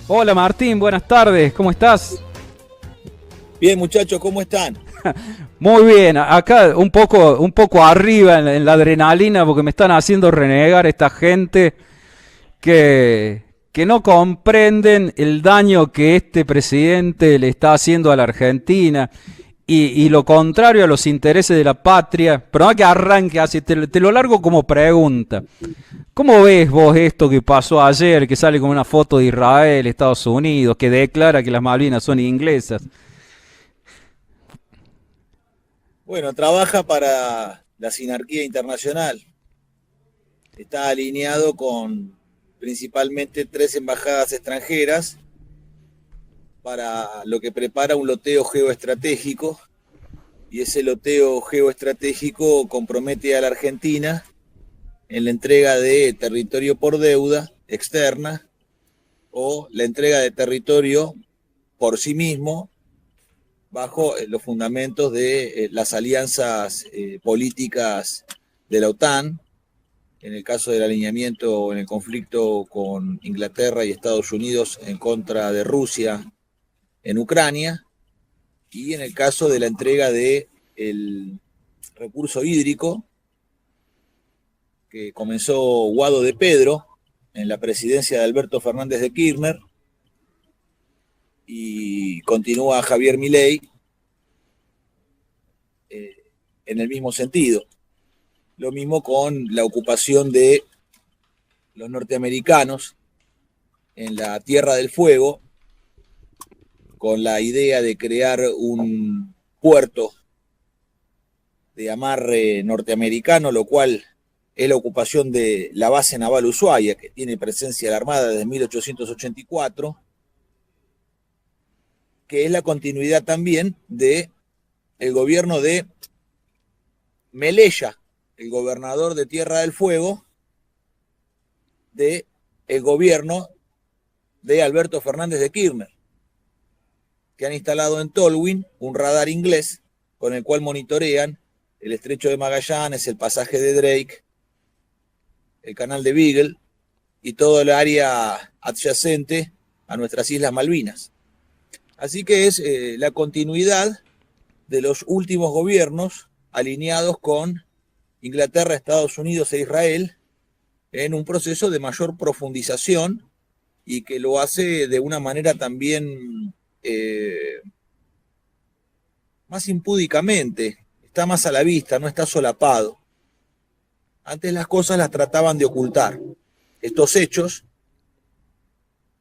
Hola Martín, buenas tardes, ¿cómo estás? Bien, muchachos, ¿cómo están? Muy bien, acá un poco arriba en la adrenalina porque me están haciendo renegar esta gente que no comprenden el daño que este presidente le está haciendo a la Argentina y lo contrario a los intereses de la patria. Pero no que arranque así, te lo largo como pregunta. ¿Cómo ves vos esto que pasó ayer, que sale con una foto de Israel, Estados Unidos, que declara que las Malvinas son inglesas? Bueno, trabaja para la Sinarquía Internacional. Está alineado con principalmente 3 embajadas extranjeras para lo que prepara un loteo geoestratégico. Y ese loteo geoestratégico compromete a la Argentina en la entrega de territorio por deuda externa o la entrega de territorio por sí mismo bajo los fundamentos de las alianzas políticas de la OTAN, en el caso del alineamiento en el conflicto con Inglaterra y Estados Unidos en contra de Rusia en Ucrania, y en el caso de la entrega del recurso hídrico que comenzó Guado de Pedro en la presidencia de Alberto Fernández de Kirchner y continúa Javier Milei en el mismo sentido. Lo mismo con la ocupación de los norteamericanos en la Tierra del Fuego, con la idea de crear un puerto de amarre norteamericano, lo cual es la ocupación de la base naval Ushuaia, que tiene presencia de la Armada desde 1884, que es la continuidad también de el gobierno de Melella, el gobernador de Tierra del Fuego, de el gobierno de Alberto Fernández de Kirchner, que han instalado en Tolwyn un radar inglés con el cual monitorean el estrecho de Magallanes, el pasaje de Drake, el canal de Beagle y todo el área adyacente a nuestras Islas Malvinas. Así que es la continuidad de los últimos gobiernos alineados con Inglaterra, Estados Unidos e Israel en un proceso de mayor profundización y que lo hace de una manera también más impúdicamente, está más a la vista, no está solapado. Antes las cosas las trataban de ocultar. Estos hechos,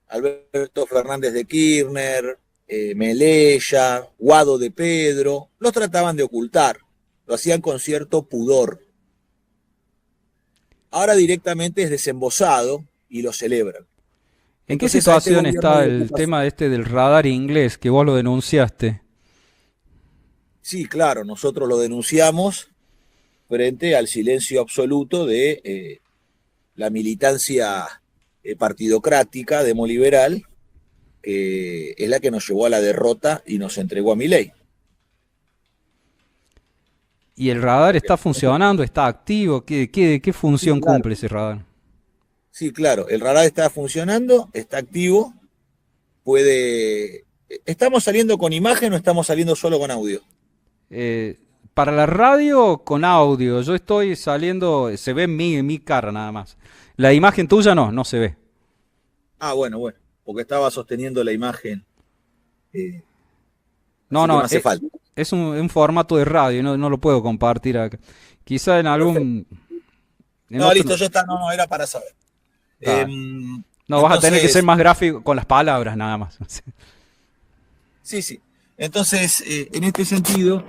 Alberto Fernández de Kirchner, Melella, Guado de Pedro, los trataban de ocultar, lo hacían con cierto pudor. Ahora directamente es desembosado y lo celebran. ¿En qué Entonces a este situación gobierno está le el ocupa. tema este del radar inglés que vos lo denunciaste? Sí, claro, nosotros lo denunciamos frente al silencio absoluto de la militancia partidocrática demoliberal, que es la que nos llevó a la derrota y nos entregó a Milei. ¿Y el radar está funcionando? ¿Está activo? ¿Qué Sí, función claro. cumple ese radar? Sí, claro. El radar está funcionando, está activo, puede. ¿Estamos saliendo con imagen o estamos saliendo solo con audio? Eh, para la radio con audio, yo estoy saliendo, se ve mi cara nada más. La imagen tuya no se ve. Ah, bueno, bueno, porque estaba sosteniendo la imagen, eh, No, así que no no, hace falta. es un formato de radio, no lo puedo compartir acá. Quizá en Perfecto. algún, en No, listo, otro, ya está, no, no, era para saber. Eh, dale. No, vas a tener que ser entonces, más gráfico con las palabras nada más. sí, sí. Entonces, en este sentido,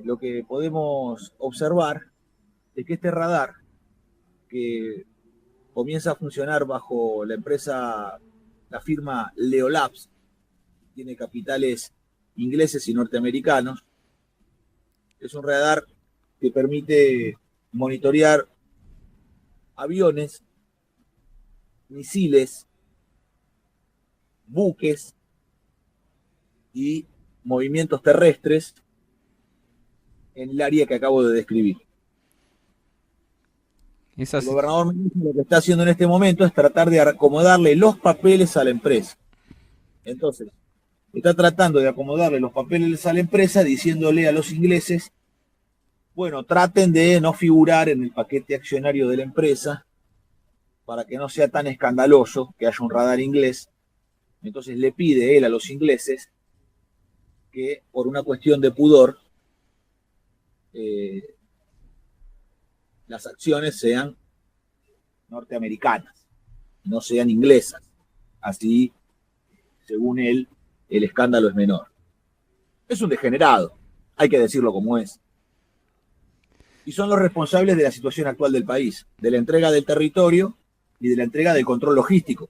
lo que podemos observar es que este radar, que comienza a funcionar bajo la empresa, la firma Leolabs, tiene capitales ingleses y norteamericanos, es un radar que permite monitorear aviones, misiles, buques y movimientos terrestres en el área que acabo de describir. Esa El sí. gobernador Mendoza lo que está haciendo en este momento es tratar de acomodarle los papeles a la empresa. Entonces, está tratando de acomodarle los papeles a la empresa diciéndole a los ingleses, bueno, traten de no figurar en el paquete accionario de la empresa para que no sea tan escandaloso que haya un radar inglés. Entonces le pide él a los ingleses que por una cuestión de pudor eh, las acciones sean norteamericanas, no sean inglesas. Así, según él, el escándalo es menor. Es un degenerado, hay que decirlo como es. Y son los responsables de la situación actual del país, de la entrega del territorio y de la entrega del control logístico.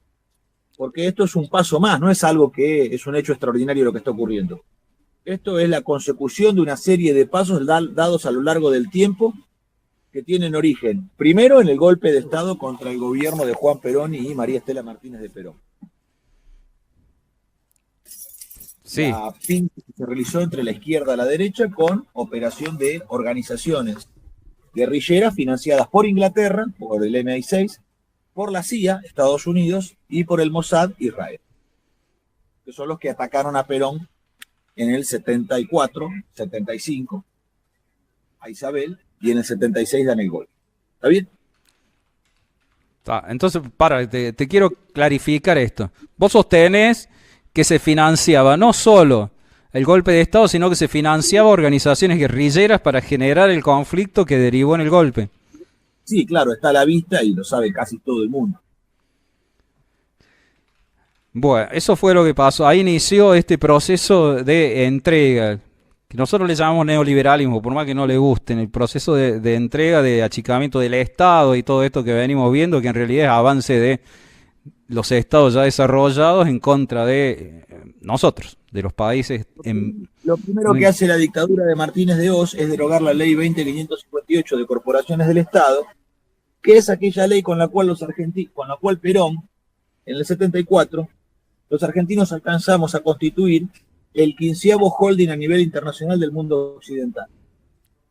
Porque esto es un paso más, no es algo que es un hecho extraordinario lo que está ocurriendo. Esto es la consecución de una serie de pasos dados a lo largo del tiempo que tienen origen, primero en el golpe de Estado contra el gobierno de Juan Perón y María Estela Martínez de Perón. Sí. La pinza que se realizó entre la izquierda y la derecha con operación de organizaciones guerrilleras financiadas por Inglaterra, por el MI6, por la CIA, Estados Unidos, y por el Mossad, Israel, que son los que atacaron a Perón en el 74, 75, a Isabel, y en el 76 dan el golpe. ¿Está bien? Entonces, te quiero clarificar esto. Vos sostenés que se financiaba no solo el golpe de Estado, sino que se financiaba organizaciones guerrilleras para generar el conflicto que derivó en el golpe. Sí, claro, está a la vista y lo sabe casi todo el mundo. Bueno, eso fue lo que pasó. Ahí inició este proceso de entrega, que nosotros le llamamos neoliberalismo, por más que no le gusten, el proceso de entrega, de achicamiento del Estado y todo esto que venimos viendo, que en realidad es avance de los estados ya desarrollados en contra de nosotros, de los países. Lo primero que hace la dictadura de Martínez de Hoz es derogar la ley 20.558 de corporaciones del Estado, que es aquella ley con la cual con la cual Perón, en el 74, los argentinos alcanzamos a constituir el 15º holding a nivel internacional del mundo occidental.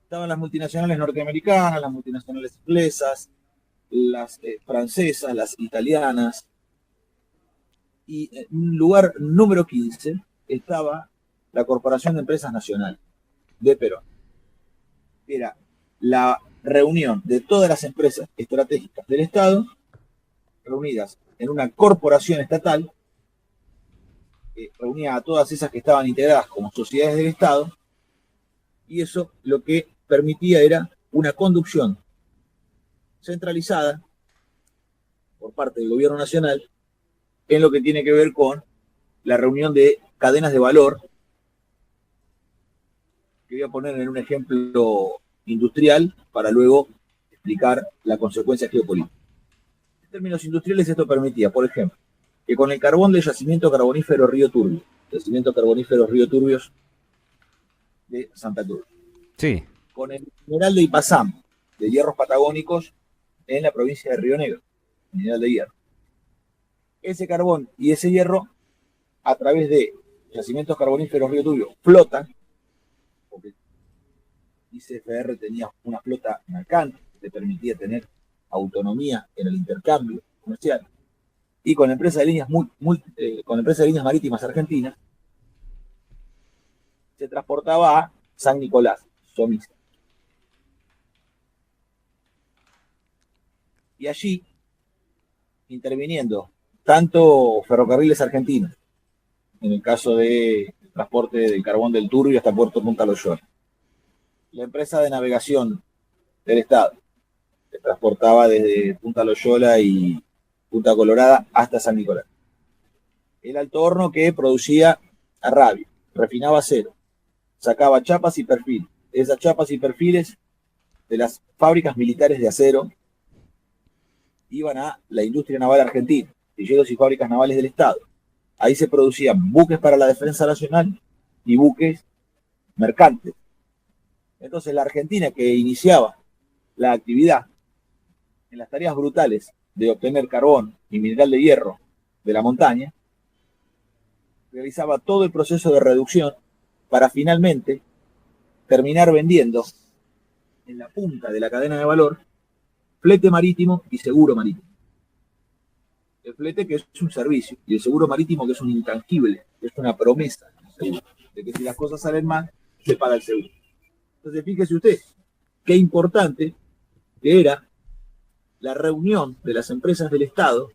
Estaban las multinacionales norteamericanas, las multinacionales inglesas, las francesas, las italianas, y en lugar número 15 estaba la Corporación de Empresas Nacionales de Perón. Era la reunión de todas las empresas estratégicas del Estado reunidas en una corporación estatal que reunía a todas esas que estaban integradas como sociedades del Estado, y eso lo que permitía era una conducción centralizada por parte del gobierno nacional en lo que tiene que ver con la reunión de cadenas de valor, que voy a poner en un ejemplo industrial para luego explicar la consecuencia geopolítica. En términos industriales esto permitía, por ejemplo, que con el carbón del yacimiento carbonífero Río Turbio, yacimiento carbonífero Río Turbios de Santa Cruz, Sí. con el mineral de Ipazam, de hierros patagónicos en la provincia de Río Negro, mineral de hierro. Ese carbón y ese hierro, a través de yacimientos carboníferos Río Turbio, flotan, porque ICFR tenía una flota mercante que te permitía tener autonomía en el intercambio comercial, y con la empresa de líneas, con la empresa de líneas marítimas argentinas, se transportaba a San Nicolás, Somisa. Y allí, interviniendo tanto ferrocarriles argentinos, en el caso de transporte del carbón del Turbio hasta Puerto Punta Loyola, la empresa de navegación del Estado, que transportaba desde Punta Loyola y Punta Colorada hasta San Nicolás. El Alto Horno, que producía arrabio, refinaba acero, sacaba chapas y perfiles. Esas chapas y perfiles de las fábricas militares de acero iban a la industria naval argentina, astilleros y fábricas navales del Estado. Ahí se producían buques para la defensa nacional y buques mercantes. Entonces la Argentina, que iniciaba la actividad en las tareas brutales de obtener carbón y mineral de hierro de la montaña, realizaba todo el proceso de reducción para finalmente terminar vendiendo en la punta de la cadena de valor flete marítimo y seguro marítimo. El flete, que es un servicio, y el seguro marítimo, que es un intangible, que es una promesa de que si las cosas salen mal, se paga el seguro. Entonces, fíjese usted, qué importante que era la reunión de las empresas del Estado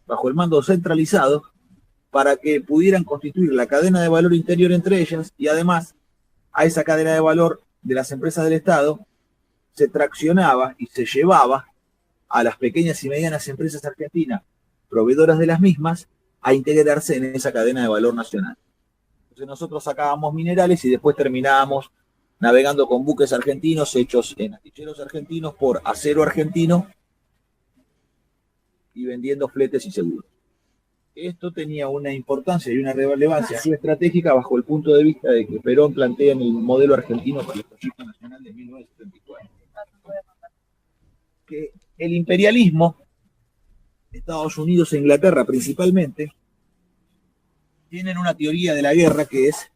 bajo el mando centralizado para que pudieran constituir la cadena de valor interior entre ellas, y además a esa cadena de valor de las empresas del Estado se traccionaba y se llevaba a las pequeñas y medianas empresas argentinas, proveedoras de las mismas, a integrarse en esa cadena de valor nacional. Entonces nosotros sacábamos minerales y después terminábamos navegando con buques argentinos hechos en astilleros argentinos por acero argentino y vendiendo fletes y seguros. Esto tenía una importancia y una relevancia estratégica bajo el punto de vista de que Perón plantea en el modelo argentino para el proyecto nacional de 1974. Que el imperialismo, Estados Unidos e Inglaterra principalmente, tienen una teoría de la guerra que es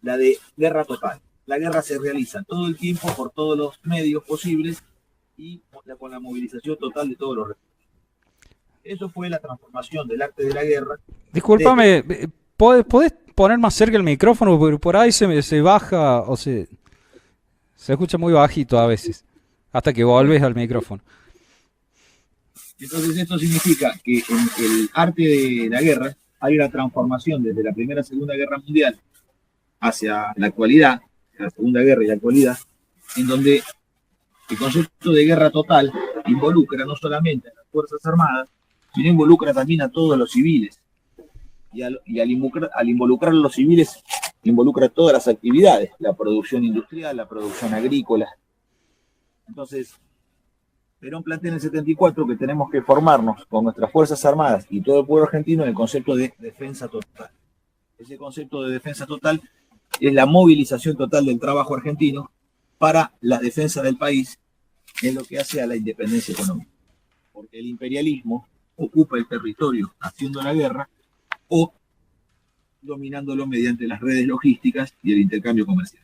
la de guerra total. La guerra se realiza todo el tiempo por todos los medios posibles y con la movilización total de todos los recursos. Eso fue la transformación del arte de la guerra. Discúlpame, ¿podés poner más cerca el micrófono? Porque por ahí se baja o se escucha muy bajito a veces, hasta que volvés al micrófono. Entonces esto significa que en el arte de la guerra hay una transformación desde la Primera y Segunda Guerra Mundial hacia la actualidad, la Segunda Guerra y la actualidad, en donde el concepto de guerra total involucra no solamente a las Fuerzas Armadas, sino involucra también a todos los civiles. Y al involucrar a los civiles, involucra todas las actividades, la producción industrial, la producción agrícola. Entonces, Perón plantea en el 74 que tenemos que formarnos con nuestras Fuerzas Armadas y todo el pueblo argentino en el concepto de defensa total. Ese concepto de defensa total es la movilización total del trabajo argentino para la defensa del país en lo que hace a la independencia económica. Porque el imperialismo ocupa el territorio haciendo la guerra o dominándolo mediante las redes logísticas y el intercambio comercial.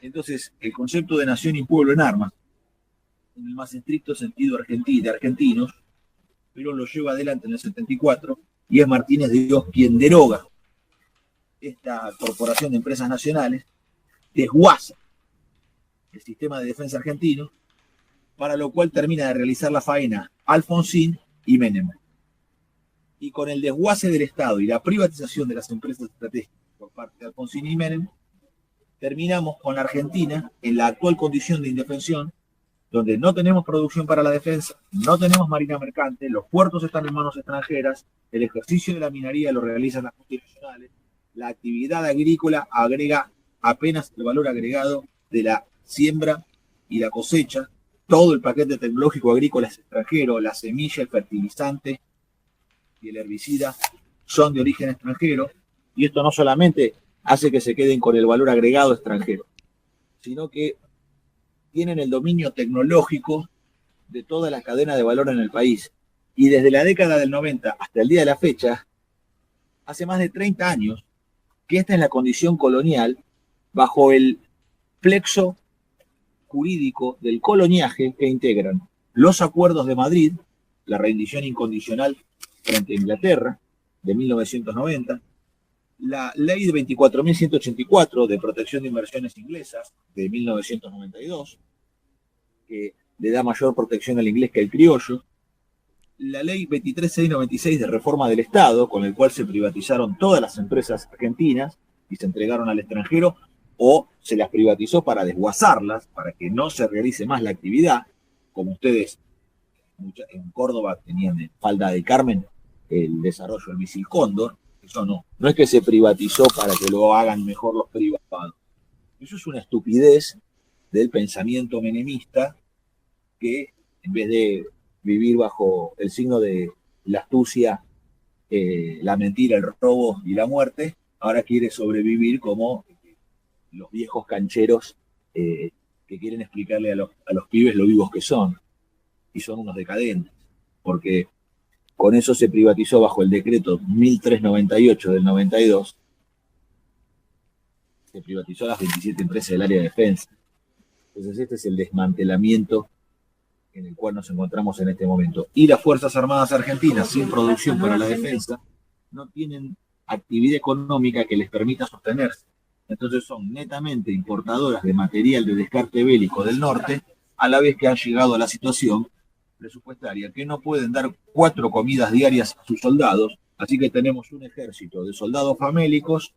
Entonces, el concepto de nación y pueblo en armas, en el más estricto sentido de argentinos, Perón lo lleva adelante en el 74 y es Martínez de Dios quien deroga esta corporación de empresas nacionales, desguaza el sistema de defensa argentino, para lo cual termina de realizar la faena Alfonsín y Menem. Y con el desguace del Estado y la privatización de las empresas estratégicas por parte de Alfonsín y Menem, terminamos con la Argentina en la actual condición de indefensión, donde no tenemos producción para la defensa, no tenemos marina mercante, los puertos están en manos extranjeras, el ejercicio de la minería lo realizan las multinacionales, la actividad agrícola agrega apenas el valor agregado de la siembra y la cosecha, todo el paquete tecnológico agrícola es extranjero, la semilla, el fertilizante y el herbicida son de origen extranjero, y esto no solamente hace que se queden con el valor agregado extranjero, sino que tienen el dominio tecnológico de toda la cadena de valor en el país. Y desde la década del 90 hasta el día de la fecha, hace más de 30 años que esta es la condición colonial bajo el plexo jurídico del coloniaje que integran los acuerdos de Madrid, la rendición incondicional frente a Inglaterra de 1990, la ley de 24.184 de protección de inversiones inglesas de 1992, que le da mayor protección al inglés que al criollo, la ley 23.696 de reforma del Estado, con el cual se privatizaron todas las empresas argentinas y se entregaron al extranjero, o se las privatizó para desguazarlas, para que no se realice más la actividad, como ustedes en Córdoba tenían en Falda de Carmen el desarrollo del misil Cóndor. Eso no es que se privatizó para que lo hagan mejor los privados. Eso es una estupidez del pensamiento menemista que, en vez de vivir bajo el signo de la astucia, la mentira, el robo y la muerte, ahora quiere sobrevivir como los viejos cancheros que quieren explicarle a los pibes lo vivos que son, y son unos decadentes, porque con eso se privatizó bajo el decreto 1398 del 92, se privatizó las 27 empresas del área de defensa. Entonces este es el desmantelamiento en el cual nos encontramos en este momento. Y las Fuerzas Armadas Argentinas, sin producción para la defensa, no tienen actividad económica que les permita sostenerse. Entonces son netamente importadoras de material de descarte bélico del norte, a la vez que han llegado a la situación presupuestaria que no pueden dar 4 comidas diarias a sus soldados, así que tenemos un ejército de soldados famélicos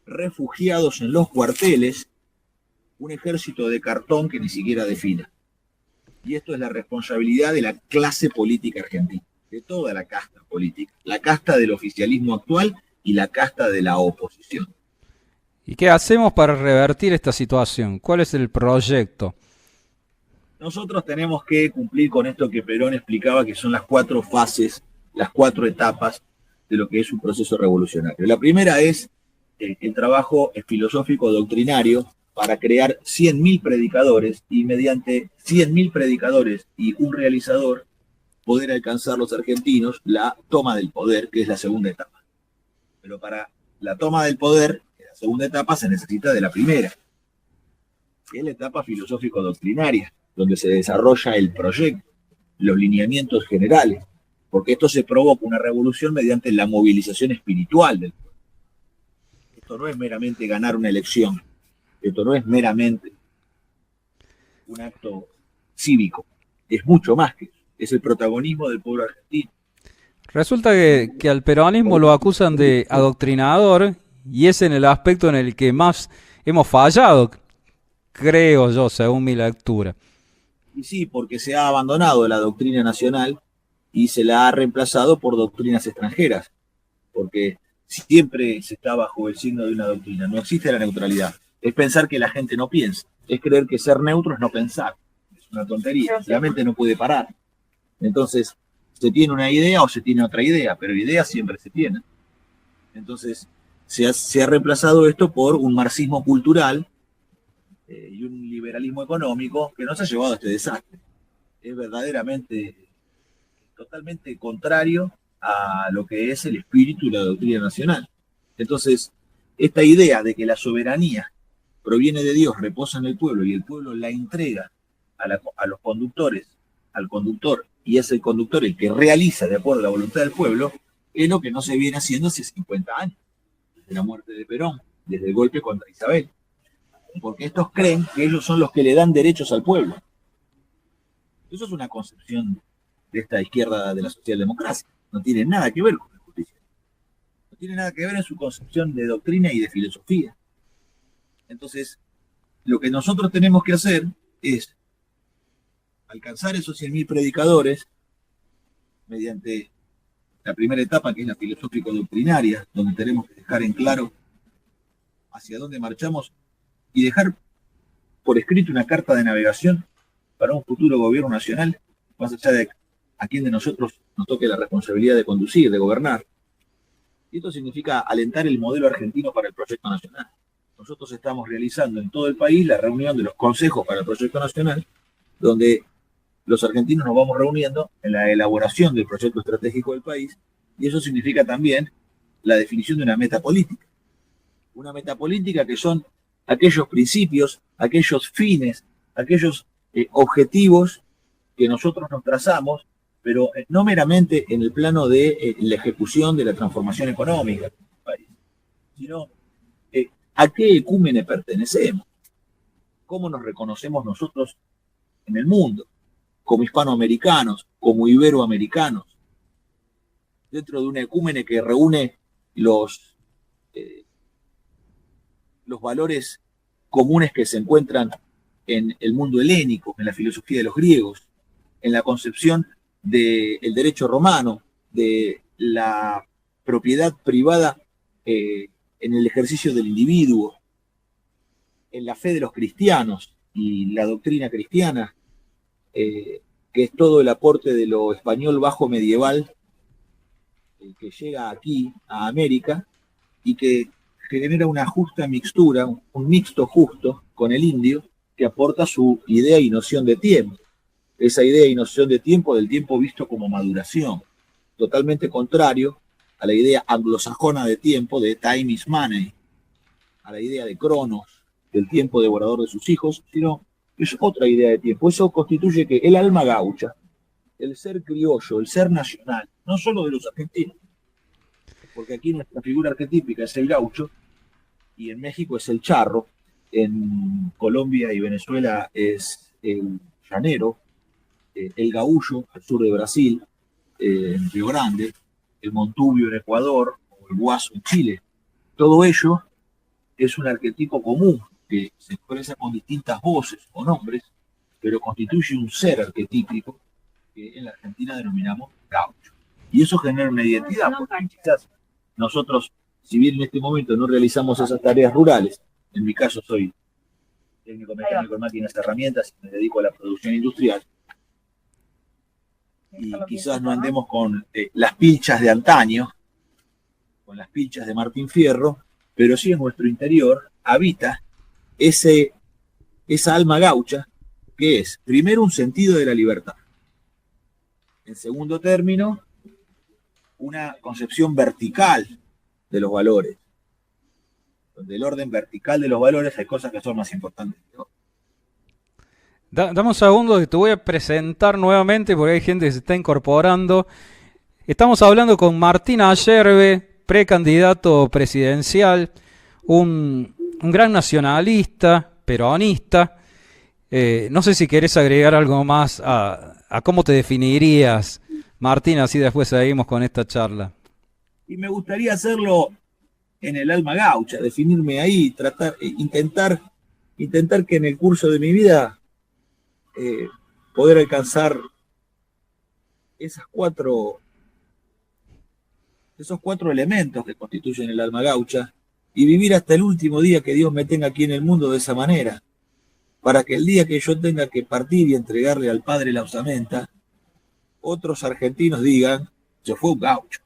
refugiados en los cuarteles, un ejército de cartón que ni siquiera defina. Y esto es la responsabilidad de la clase política argentina, de toda la casta política, la casta del oficialismo actual y la casta de la oposición. ¿Y qué hacemos para revertir esta situación? ¿Cuál es el proyecto? Nosotros tenemos que cumplir con esto que Perón explicaba, que son las 4 fases, las 4 etapas de lo que es un proceso revolucionario. La primera es el trabajo filosófico doctrinario para crear 100.000 predicadores y mediante 100.000 predicadores y un realizador poder alcanzar los argentinos la toma del poder, que es la segunda etapa. Pero para la toma del poder, la segunda etapa se necesita de la primera, que es la etapa filosófico-doctrinaria, donde se desarrolla el proyecto, los lineamientos generales, porque esto se provoca una revolución mediante la movilización espiritual del pueblo. Esto no es meramente ganar una elección, esto no es meramente un acto cívico, es mucho más que eso, es el protagonismo del pueblo argentino. Resulta que al peronismo lo acusan de adoctrinador y es en el aspecto en el que más hemos fallado, creo yo, según mi lectura. Y sí, porque se ha abandonado la doctrina nacional y se la ha reemplazado por doctrinas extranjeras, porque siempre se está bajo el signo de una doctrina, no existe la neutralidad. Es pensar que la gente no piensa, es creer que ser neutro es no pensar, es una tontería, la mente no puede parar. Entonces, se tiene una idea o se tiene otra idea, pero ideas siempre se tienen. Entonces, se ha reemplazado esto por un marxismo cultural y un liberalismo económico que nos ha llevado a este desastre. Es verdaderamente, totalmente contrario a lo que es el espíritu y la doctrina nacional. Entonces, esta idea de que la soberanía proviene de Dios, reposa en el pueblo y el pueblo la entrega a los conductores, al conductor, y es el conductor el que realiza de acuerdo a la voluntad del pueblo, es lo que no se viene haciendo hace 50 años, desde la muerte de Perón, desde el golpe contra Isabel. Porque estos creen que ellos son los que le dan derechos al pueblo. Eso es una concepción de esta izquierda de la socialdemocracia. No tiene nada que ver con la justicia. No tiene nada que ver en su concepción de doctrina y de filosofía. Entonces, lo que nosotros tenemos que hacer es alcanzar esos 100.000 predicadores mediante la primera etapa, que es la filosófico-doctrinaria, donde tenemos que dejar en claro hacia dónde marchamos y dejar por escrito una carta de navegación para un futuro gobierno nacional, más allá de a quién de nosotros nos toque la responsabilidad de conducir, de gobernar. Y esto significa alentar el modelo argentino para el proyecto nacional. Nosotros estamos realizando en todo el país la reunión de los consejos para el proyecto nacional, donde los argentinos nos vamos reuniendo en la elaboración del proyecto estratégico del país, y eso significa también la definición de una meta política. Una meta política que son aquellos principios, aquellos fines, aquellos objetivos que nosotros nos trazamos, pero no meramente en el plano de la ejecución de la transformación económica del país, sino a qué ecúmene pertenecemos, cómo nos reconocemos nosotros en el mundo, como hispanoamericanos, como iberoamericanos, dentro de una ecúmene que reúne los valores comunes que se encuentran en el mundo helénico, en la filosofía de los griegos, en la concepción del derecho romano, de la propiedad privada en el ejercicio del individuo, en la fe de los cristianos y la doctrina cristiana, que es todo el aporte de lo español bajo medieval que llega aquí a América y que genera una justa mixtura, un mixto justo con el indio que aporta su idea y noción de tiempo. Esa idea y noción de tiempo, del tiempo visto como maduración, totalmente contrario a la idea anglosajona de tiempo, de time is money, a la idea de Cronos, del tiempo devorador de sus hijos, sino Es otra idea de tiempo. Eso constituye que el alma gaucha, el ser criollo, el ser nacional, no solo de los argentinos, porque aquí nuestra figura arquetípica es el gaucho, y en México es el charro, en Colombia y Venezuela es el llanero, el gaullo al sur de Brasil, en Río Grande, el montubio en Ecuador, o el guaso en Chile. Todo ello es un arquetipo común que se expresa con distintas voces o nombres, pero constituye un ser arquetípico que en la Argentina denominamos gaucho. Y eso genera una identidad, porque quizás nosotros, si bien en este momento no realizamos esas tareas rurales, en mi caso soy técnico mecánico en máquinas y herramientas y me dedico a la producción industrial, y quizás no andemos con las pilchas de antaño, con las pilchas de Martín Fierro, pero sí en nuestro interior habita esa alma gaucha, que es, primero, un sentido de la libertad. En segundo término, una concepción vertical de los valores. Donde el orden vertical de los valores hay cosas que son más importantes que otras. Dame un segundo que te voy a presentar nuevamente porque hay gente que se está incorporando. Estamos hablando con Martín Ayerbe, precandidato presidencial, un gran nacionalista, peronista. No sé si querés agregar algo más a cómo te definirías, Martín, así después seguimos con esta charla. Y me gustaría hacerlo en el alma gaucha, definirme ahí, intentar que en el curso de mi vida poder alcanzar esos cuatro elementos que constituyen el alma gaucha y vivir hasta el último día que Dios me tenga aquí en el mundo de esa manera, para que el día que yo tenga que partir y entregarle al Padre la osamenta, otros argentinos digan, se fue un gaucho.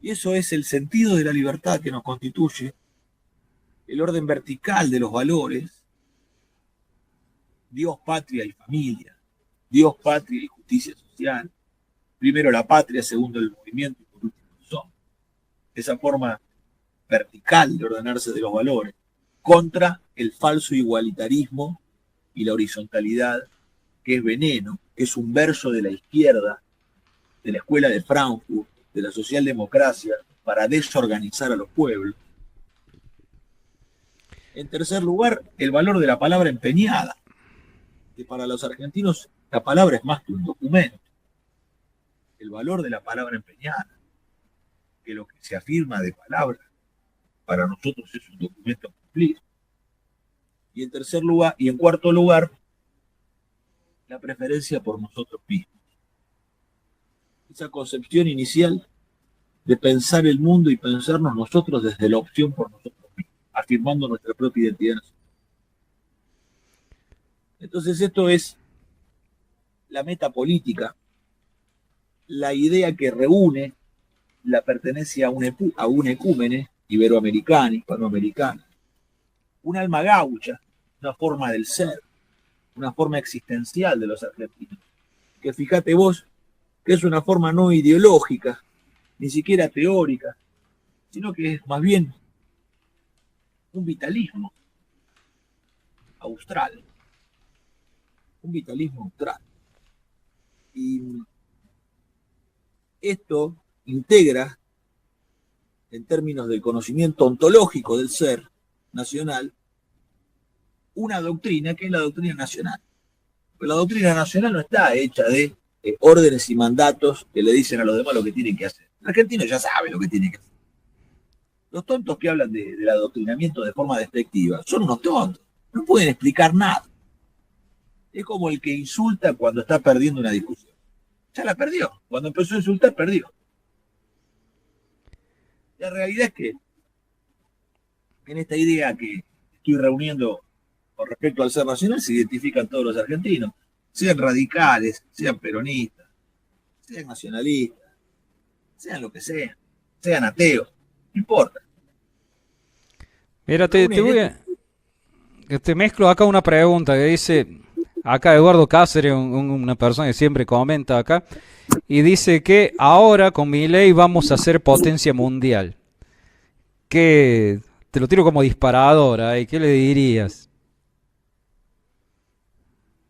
Y eso es el sentido de la libertad que nos constituye, el orden vertical de los valores, Dios, patria y familia, Dios, patria y justicia social, primero la patria, segundo el movimiento y por último el son. Esa forma vertical de ordenarse de los valores, contra el falso igualitarismo y la horizontalidad, que es veneno, que es un verso de la izquierda, de la escuela de Frankfurt, de la socialdemocracia, para desorganizar a los pueblos. En tercer lugar, el valor de la palabra empeñada, que para los argentinos la palabra es más que un documento. El valor de la palabra empeñada, que lo que se afirma de palabra, para nosotros es un documento cumplido. Y en cuarto lugar, la preferencia por nosotros mismos. Esa concepción inicial de pensar el mundo y pensarnos nosotros desde la opción por nosotros mismos, afirmando nuestra propia identidad nacional. Entonces esto es la meta política, la idea que reúne la pertenencia a un ecúmene iberoamericano, hispanoamericano, un alma gaucha, una forma del ser, una forma existencial de los argentinos, que fíjate vos que es una forma no ideológica, ni siquiera teórica, sino que es más bien un vitalismo austral. Un vitalismo austral. Y esto integra, en términos del conocimiento ontológico del ser nacional, una doctrina que es la doctrina nacional. Pero la doctrina nacional no está hecha de órdenes y mandatos que le dicen a los demás lo que tienen que hacer. El argentino ya sabe lo que tiene que hacer. Los tontos que hablan del adoctrinamiento de forma despectiva son unos tontos. No pueden explicar nada. Es como el que insulta cuando está perdiendo una discusión. Ya la perdió. Cuando empezó a insultar, perdió. La realidad es que en esta idea que estoy reuniendo con respecto al ser nacional se identifican todos los argentinos, sean radicales, sean peronistas, sean nacionalistas, sean lo que sean ateos, no importa. Mira, te mezclo acá una pregunta que dice, acá Eduardo Cáceres, una persona que siempre comenta acá, y dice que ahora con Milei vamos a ser potencia mundial. ¿Qué? Te lo tiro como disparadora, ¿qué le dirías?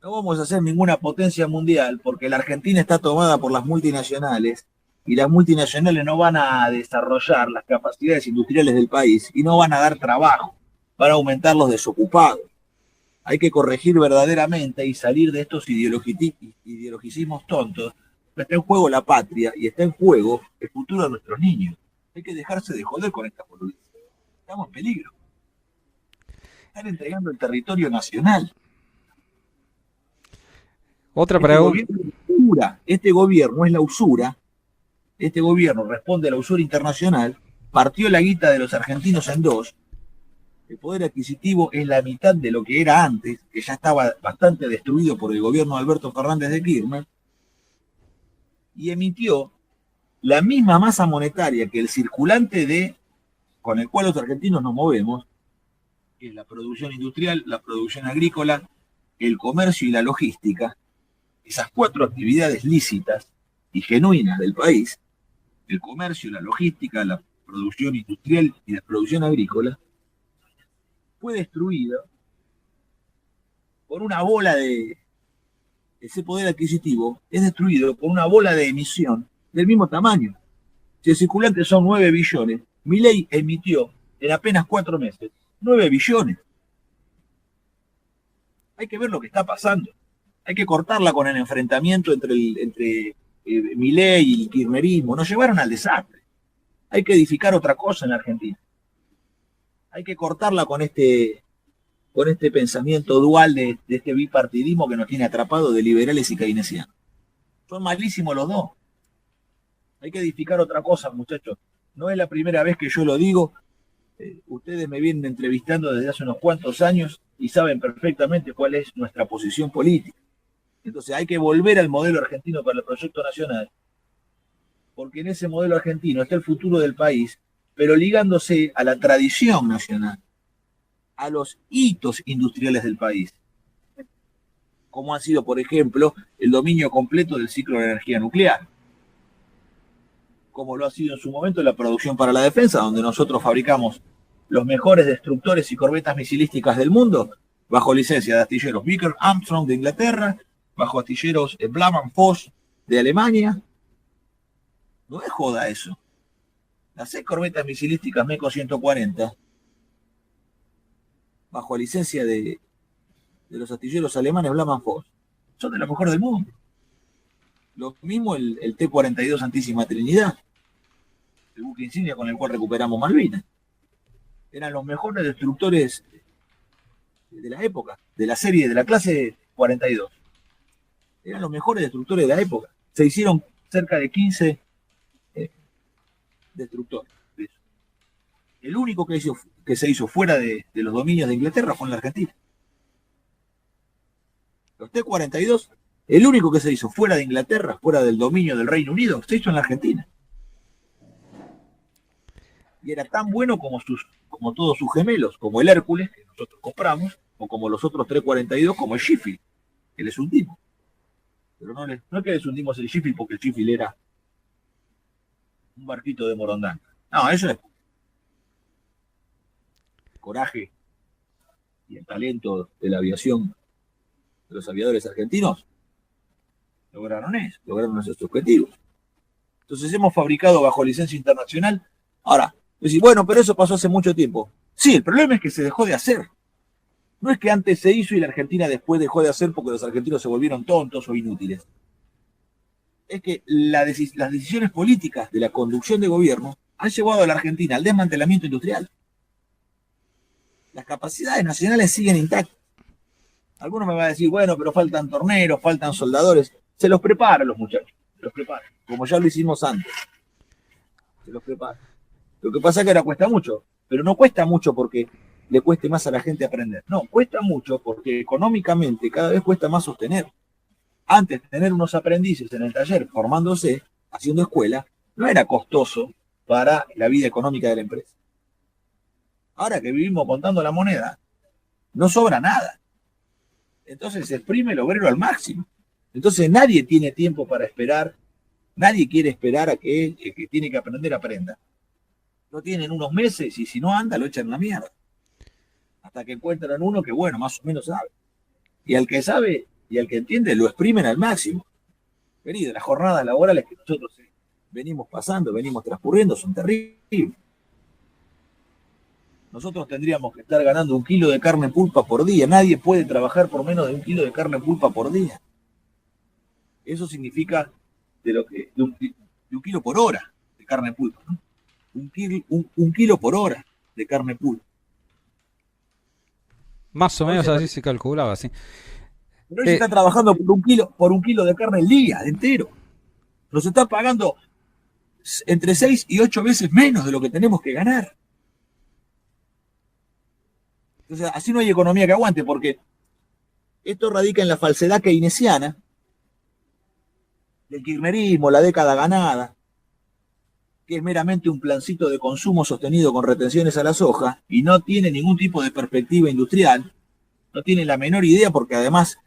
No vamos a ser ninguna potencia mundial porque la Argentina está tomada por las multinacionales y las multinacionales no van a desarrollar las capacidades industriales del país y no van a dar trabajo, van a aumentar los desocupados. Hay que corregir verdaderamente y salir de estos ideologicismos tontos. Está en juego la patria y está en juego el futuro de nuestros niños. Hay que dejarse de joder con estas boludeces. Estamos en peligro. Están entregando el territorio nacional. Otra pregunta. Este gobierno es la usura. Este gobierno responde a la usura internacional. Partió la guita de los argentinos en dos. El poder adquisitivo es la mitad de lo que era antes, que ya estaba bastante destruido por el gobierno de Alberto Fernández de Kirchner, y emitió la misma masa monetaria que el circulante con el cual los argentinos nos movemos, que es la producción industrial, la producción agrícola, el comercio y la logística. Esas cuatro actividades lícitas y genuinas del país, el comercio, la logística, la producción industrial y la producción agrícola, fue destruida por una bola ese poder adquisitivo es destruido por una bola de emisión del mismo tamaño. Si el circulante son 9 billones, Milei emitió en apenas 4 meses 9 billones. Hay que ver lo que está pasando. Hay que cortarla con el enfrentamiento entre Milei y el kirchnerismo. Nos llevaron al desastre. Hay que edificar otra cosa en la Argentina. Hay que cortarla con este pensamiento dual de este bipartidismo que nos tiene atrapados de liberales y keynesianos. Son malísimos los dos. Hay que edificar otra cosa, muchachos. No es la primera vez que yo lo digo. Ustedes me vienen entrevistando desde hace unos cuantos años y saben perfectamente cuál es nuestra posición política. Entonces hay que volver al modelo argentino para el proyecto nacional, porque en ese modelo argentino está el futuro del país, pero ligándose a la tradición nacional, a los hitos industriales del país, como ha sido, por ejemplo, el dominio completo del ciclo de la energía nuclear, como lo ha sido en su momento la producción para la defensa, donde nosotros fabricamos los mejores destructores y corbetas misilísticas del mundo, bajo licencia de astilleros Vickers Armstrong de Inglaterra, bajo astilleros Blamann Voss de Alemania. No es joda eso. Las 6 corbetas misilísticas MECO 140, bajo licencia de los astilleros alemanes Blamann Voss, son de lo mejor del mundo. Lo mismo el T-42 Santísima Trinidad, el buque insignia con el cual recuperamos Malvinas. Eran los mejores destructores de la época, de la serie, de la clase 42. Eran los mejores destructores de la época. Se hicieron cerca de 15 destructores. El único que se hizo fuera de los dominios de Inglaterra fue en la Argentina. Los T-42, el único que se hizo fuera de Inglaterra, fuera del dominio del Reino Unido, se hizo en la Argentina. Y era tan bueno como todos sus gemelos, como el Hércules, que nosotros compramos, o como los otros T-42, como el Sheffield, que les hundimos. Pero no es que les hundimos el Sheffield porque el Sheffield era un barquito de Morondanga. No, eso es coraje y el talento de la aviación de los aviadores argentinos. Lograron esos objetivos. Entonces hemos fabricado bajo licencia internacional. Ahora, decir, bueno, pero eso pasó hace mucho tiempo. Sí, el problema es que se dejó de hacer. No es que antes se hizo y la Argentina después dejó de hacer porque los argentinos se volvieron tontos o inútiles. Es que las decisiones políticas de la conducción de gobierno han llevado a la Argentina al desmantelamiento industrial. Las capacidades nacionales siguen intactas. Algunos me van a decir, bueno, pero faltan torneros, faltan soldadores. Se los preparan los muchachos, se los preparan, como ya lo hicimos antes. Se los preparan. Lo que pasa es que ahora cuesta mucho, pero no cuesta mucho porque le cueste más a la gente aprender. No, cuesta mucho porque económicamente cada vez cuesta más sostener. Antes, tener unos aprendices en el taller formándose, haciendo escuela, no era costoso para la vida económica de la empresa. Ahora que vivimos contando la moneda, no sobra nada. Entonces se exprime el obrero al máximo. Entonces nadie tiene tiempo para esperar, nadie quiere esperar a que el que tiene que aprender aprenda. Lo tienen unos meses y si no anda lo echan a la mierda. Hasta que encuentran uno que, bueno, más o menos sabe. Y al que sabe, y al que entiende lo exprimen al máximo. Querido, las jornadas laborales que nosotros venimos pasando, venimos transcurriendo, son terribles. Nosotros tendríamos que estar ganando 1 kilo de carne pulpa por día. Nadie puede trabajar por menos de 1 kilo de carne pulpa por día. Eso significa de un kilo por hora de carne pulpa, ¿no? Un kilo por hora de carne pulpa. Más o menos así se calculaba, sí. Pero ellos están trabajando por un kilo de carne al día, entero. Nos están pagando entre 6 y 8 veces menos de lo que tenemos que ganar. Entonces, así no hay economía que aguante, porque esto radica en la falsedad keynesiana del kirchnerismo, la década ganada, que es meramente un plancito de consumo sostenido con retenciones a la soja y no tiene ningún tipo de perspectiva industrial, no tiene la menor idea porque además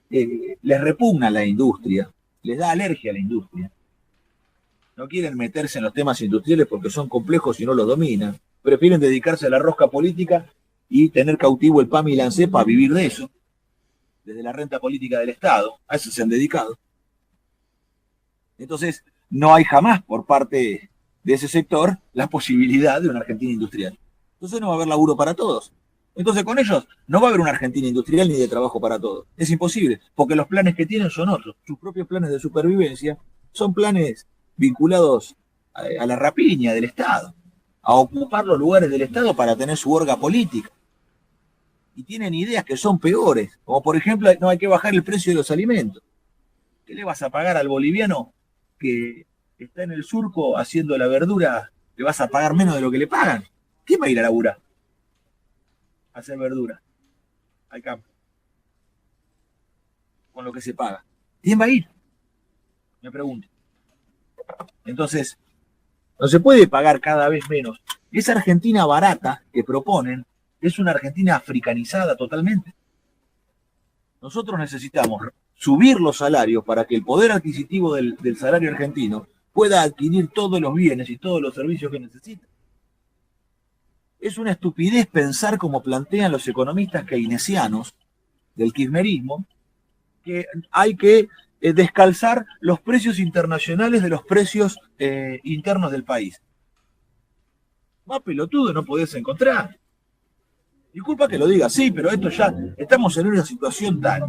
les repugna la industria, les da alergia a la industria. No quieren meterse en los temas industriales porque son complejos y no los dominan. Prefieren dedicarse a la rosca política y tener cautivo el PAMI y la ANSES para vivir de eso, desde la renta política del Estado. A eso se han dedicado. Entonces, no hay jamás por parte de ese sector la posibilidad de una Argentina industrial. Entonces no va a haber laburo para todos. Entonces con ellos no va a haber una Argentina industrial ni de trabajo para todos. Es imposible, porque los planes que tienen son otros. Sus propios planes de supervivencia son planes vinculados a la rapiña del Estado, a ocupar los lugares del Estado para tener su orga política. Y tienen ideas que son peores, como por ejemplo, no hay que bajar el precio de los alimentos. ¿Qué le vas a pagar al boliviano que está en el surco haciendo la verdura? ¿Le vas a pagar menos de lo que le pagan? ¿Quién va a ir a laburar? A hacer verdura al campo con lo que se paga. ¿Quién va a ir? Me pregunto. Entonces, no se puede pagar cada vez menos. Esa Argentina barata que proponen es una Argentina africanizada totalmente. Nosotros necesitamos subir los salarios para que el poder adquisitivo del salario argentino pueda adquirir todos los bienes y todos los servicios que necesita. Es una estupidez pensar como plantean los economistas keynesianos del kirchnerismo, que hay que descalzar los precios internacionales de los precios internos del país. Más pelotudo no podés encontrar. Disculpa que lo diga, sí, pero esto ya, estamos en una situación tal.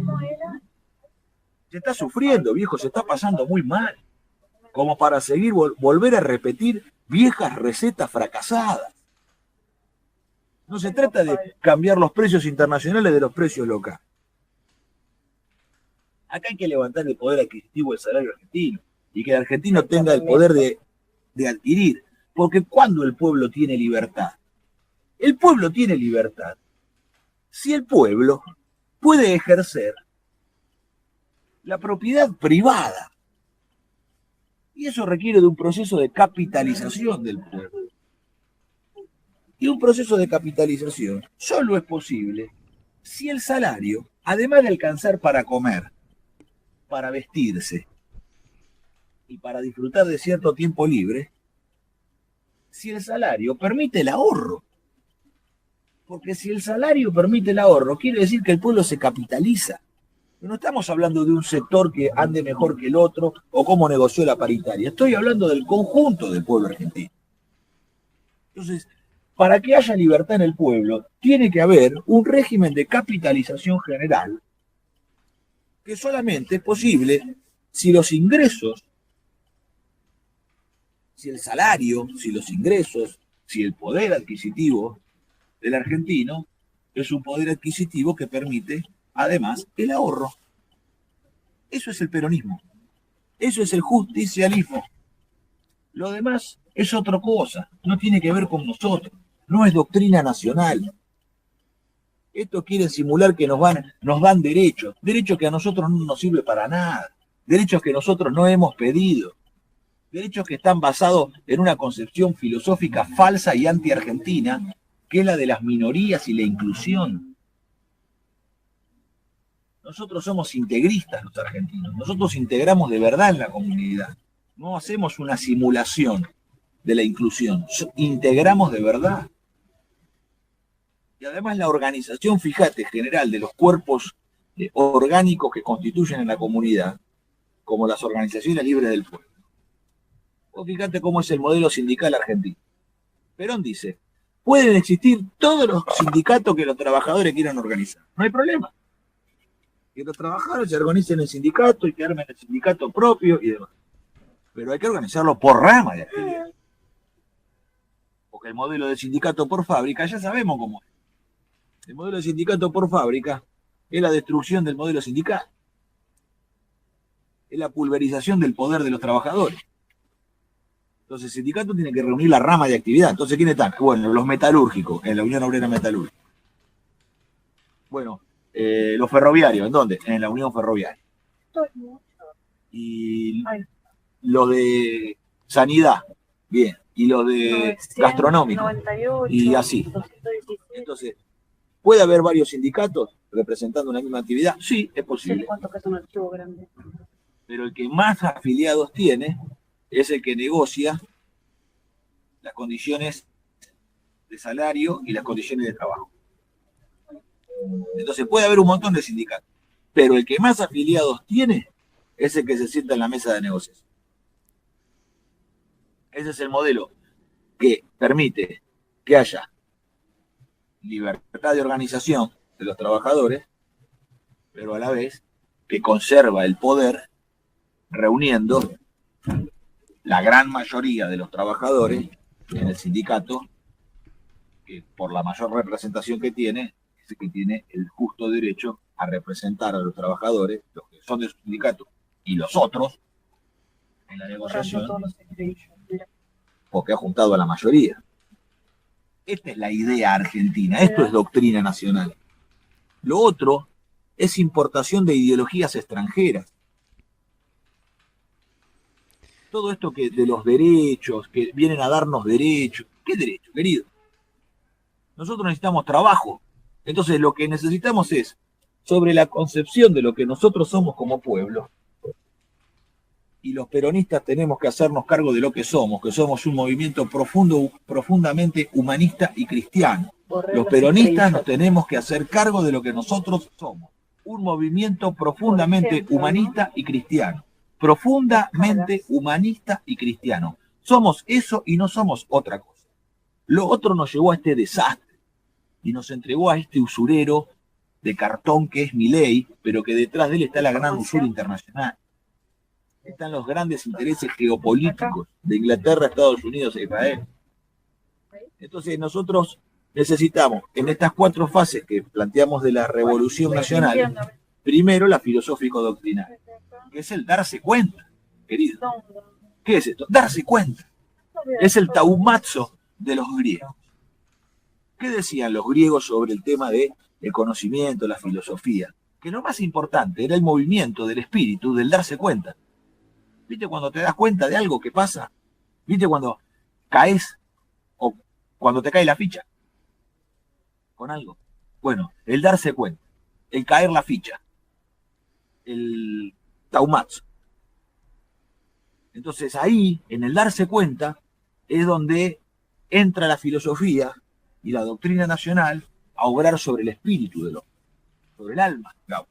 Se está sufriendo, viejo, se está pasando muy mal, como para seguir, volver a repetir viejas recetas fracasadas. No se trata de cambiar los precios internacionales de los precios locales. Acá hay que levantar el poder adquisitivo del salario argentino y que el argentino tenga el poder de adquirir. Porque cuando el pueblo tiene libertad, el pueblo tiene libertad si el pueblo puede ejercer la propiedad privada. Y eso requiere de un proceso de capitalización del pueblo. Y un proceso de capitalización solo es posible si el salario, además de alcanzar para comer, para vestirse y para disfrutar de cierto tiempo libre, si el salario permite el ahorro. Porque si el salario permite el ahorro, quiere decir que el pueblo se capitaliza. No estamos hablando de un sector que ande mejor que el otro o cómo negoció la paritaria. Estoy hablando del conjunto del pueblo argentino. Entonces, para que haya libertad en el pueblo, tiene que haber un régimen de capitalización general que solamente es posible si los ingresos, si el salario, si los ingresos, si el poder adquisitivo del argentino es un poder adquisitivo que permite, además, el ahorro. Eso es el peronismo. Eso es el justicialismo. Lo demás es otra cosa. No tiene que ver con nosotros. No es doctrina nacional. Esto quiere simular que nos dan derechos. Derechos que a nosotros no nos sirve para nada. Derechos que nosotros no hemos pedido. Derechos que están basados en una concepción filosófica falsa y anti-argentina, que es la de las minorías y la inclusión. Nosotros somos integristas los argentinos. Nosotros integramos de verdad en la comunidad. No hacemos una simulación de la inclusión. Integramos de verdad. Y además la organización, fíjate, general de los cuerpos orgánicos que constituyen en la comunidad, como las organizaciones libres del pueblo. Vos fíjate cómo es el modelo sindical argentino. Perón dice, pueden existir todos los sindicatos que los trabajadores quieran organizar. No hay problema. Que los trabajadores se organicen en sindicato y que armen el sindicato propio y demás. Pero hay que organizarlo por rama de actividad. Porque el modelo de sindicato por fábrica ya sabemos cómo es. El modelo de sindicato por fábrica es la destrucción del modelo sindical. Es la pulverización del poder de los trabajadores. Entonces el sindicato tiene que reunir la rama de actividad. Entonces, ¿quiénes están? Bueno, los metalúrgicos, en la Unión Obrera Metalúrgica. Bueno, los ferroviarios, ¿en dónde? En la Unión Ferroviaria. Y los de sanidad, bien. Y los de gastronómico. Y así. Entonces, ¿puede haber varios sindicatos representando una misma actividad? Sí, es posible. Pero el que más afiliados tiene es el que negocia las condiciones de salario y las condiciones de trabajo. Entonces puede haber un montón de sindicatos, pero el que más afiliados tiene es el que se sienta en la mesa de negociación. Ese es el modelo que permite que haya libertad de organización de los trabajadores, pero a la vez que conserva el poder reuniendo la gran mayoría de los trabajadores en el sindicato, que por la mayor representación que tiene, es el que tiene el justo derecho a representar a los trabajadores, los que son de su sindicato y los otros, en la negociación, porque ha juntado a la mayoría. Esta es la idea argentina, esto es doctrina nacional. Lo otro es importación de ideologías extranjeras. Todo esto que de los derechos, que vienen a darnos derechos. ¿Qué derecho, querido? Nosotros necesitamos trabajo. Entonces lo que necesitamos es, sobre la concepción de lo que nosotros somos como pueblo, y los peronistas tenemos que hacernos cargo de lo que somos un movimiento profundamente humanista y cristiano. Los peronistas nos tenemos que hacer cargo de lo que nosotros somos, un movimiento profundamente humanista y cristiano. Profundamente humanista y cristiano. Somos eso y no somos otra cosa. Lo otro nos llevó a este desastre y nos entregó a este usurero de cartón que es Milei, pero que detrás de él está la gran usura internacional. Están los grandes intereses geopolíticos de Inglaterra, Estados Unidos e Israel. Entonces nosotros necesitamos, en estas 4 fases que planteamos de la revolución nacional, primero la filosófico-doctrinal, que es el darse cuenta, querido. ¿Qué es esto? Darse cuenta. Es el taumazo de los griegos. ¿Qué decían los griegos sobre el tema del conocimiento, la filosofía? Que lo más importante era el movimiento del espíritu, del darse cuenta. ¿Viste cuando te das cuenta de algo que pasa? ¿Viste cuando caes o cuando te cae la ficha con algo? Bueno, el darse cuenta, el caer la ficha, el taumazo. Entonces ahí, en el darse cuenta, es donde entra la filosofía y la doctrina nacional a obrar sobre el espíritu del hombre, sobre el alma gaucha.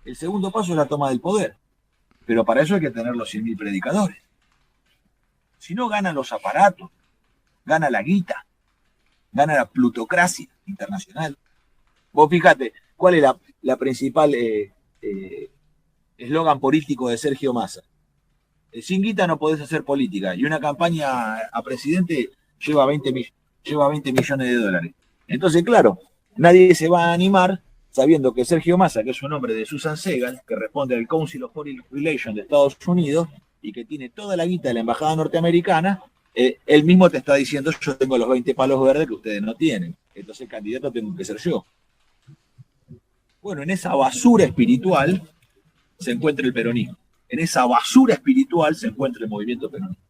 El segundo paso es la toma del poder, pero para eso hay que tener los 100.000 predicadores. Si no, ganan los aparatos, gana la guita, gana la plutocracia internacional. Vos fíjate, ¿cuál es la principal eslogan político de Sergio Massa? Sin guita no podés hacer política, y una campaña a presidente lleva 20 millones de dólares. Entonces, claro, nadie se va a animar sabiendo que Sergio Massa, que es un hombre de Susan Segal, que responde al Council of Foreign Relations de Estados Unidos, y que tiene toda la guita de la embajada norteamericana, él mismo te está diciendo, yo tengo los 20 palos verdes que ustedes no tienen. Entonces el candidato tengo que ser yo. Bueno, en esa basura espiritual se encuentra el peronismo. En esa basura espiritual se encuentra el movimiento peronista.